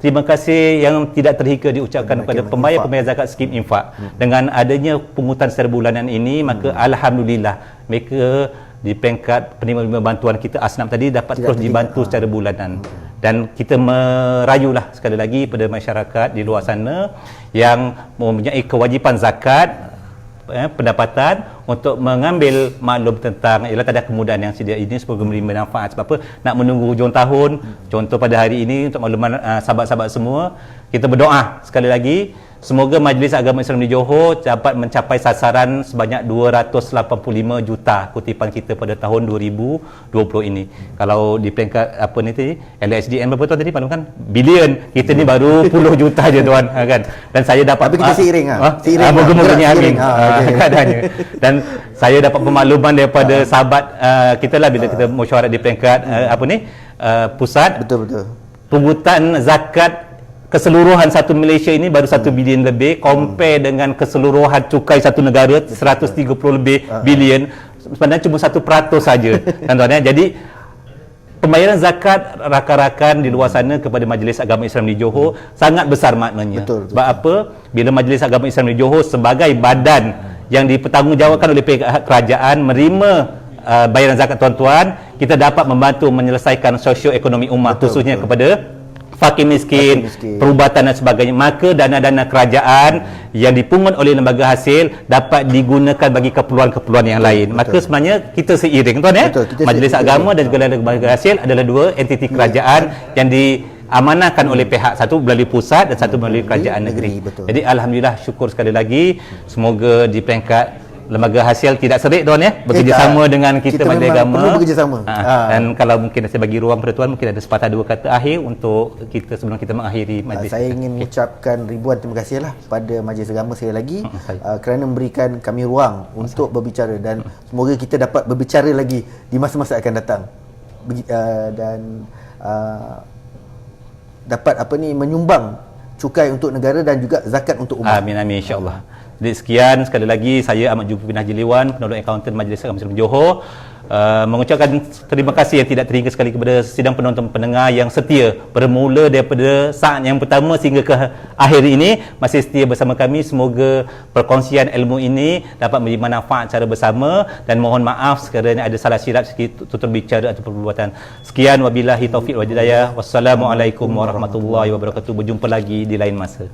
terima kasih yang tidak terhingga diucapkan kepada pembayar-pembayar zakat skim infak. Dengan adanya pungutan secara bulanan ini, maka alhamdulillah mereka di peringkat penerima bantuan kita asnaf tadi dapat terus dibantu secara bulanan. Dan kita merayulah sekali lagi pada masyarakat di luar sana yang mempunyai kewajipan zakat pendapatan untuk mengambil maklum tentang ialah tanda kemudahan yang sedia ini, semoga menerima manfaat. Sebab apa? Nak menunggu hujung tahun, contoh pada hari ini untuk makluman sahabat-sahabat semua, kita berdoa sekali lagi semoga Majlis Agama Islam di Johor dapat mencapai sasaran sebanyak 285 juta kutipan kita pada tahun 2020 ini. Kalau di peringkat apa ni tadi, LHDN berapa tuan tadi maklum kan? Bilion. Kita ni baru puluh juta je tuan kan. Dan saya dapat tapi kita seiring moga-moga amin. Keadaannya. Dan saya dapat pemakluman daripada sahabat kita lah bila kita mesyuarat di peringkat pusat. Betul. Pungutan zakat keseluruhan satu Malaysia ini baru 1 bilion lebih, compare dengan keseluruhan cukai satu negara 130 lebih bilion, sebenarnya cuma 1% saja tuan-tuan Jadi pembayaran zakat rakan-rakan di luar sana kepada Majlis Agama Islam di Johor sangat besar maknanya. Betul. Sebab apa? Bila Majlis Agama Islam di Johor sebagai badan yang dipertanggungjawabkan oleh pihak kerajaan menerima bayaran zakat tuan-tuan, kita dapat membantu menyelesaikan sosioekonomi umat, khususnya kepada fakir miskin, perubatan dan sebagainya. Maka dana-dana kerajaan yang dipungut oleh lembaga hasil dapat digunakan bagi keperluan-keperluan yang lain. Maka sebenarnya kita seiring tuan Majlis Agama dan juga lembaga hasil adalah dua entiti kerajaan yang diamanahkan oleh pihak, satu melalui pusat dan satu melalui kerajaan negeri. Jadi alhamdulillah, syukur sekali lagi, semoga di peringkat lembaga hasil tidak serik tuan bekerjasama dengan kita Majlis Agama. Perlu bekerjasama. Dan kalau mungkin saya bagi ruang pada tuan, mungkin ada sepatah dua kata akhir untuk kita sebelum kita mengakhiri majlis. Saya ingin mengucapkan ribuan terima kasih pada Majlis Agama sekali lagi kerana memberikan kami ruang untuk berbicara, dan semoga kita dapat berbicara lagi di masa-masa akan datang. Dan dapat menyumbang cukai untuk negara dan juga zakat untuk umat. Amin insya-Allah. Jadi sekian sekali lagi, saya Ahmad Jufri bin Haji Liwan, penolong akaunten Majlis Agama Islam Johor, mengucapkan terima kasih yang tidak terhingga sekali kepada sidang penonton pendengar yang setia bermula daripada saat yang pertama sehingga ke akhir ini masih setia bersama kami. Semoga perkongsian ilmu ini dapat memberi manfaat secara bersama, dan mohon maaf sekiranya ada salah silap sikit tutur bicara atau perbuatan. Sekian, wabillahi taufiq wal hidayah. Wassalamualaikum warahmatullahi wabarakatuh. Berjumpa lagi di lain masa.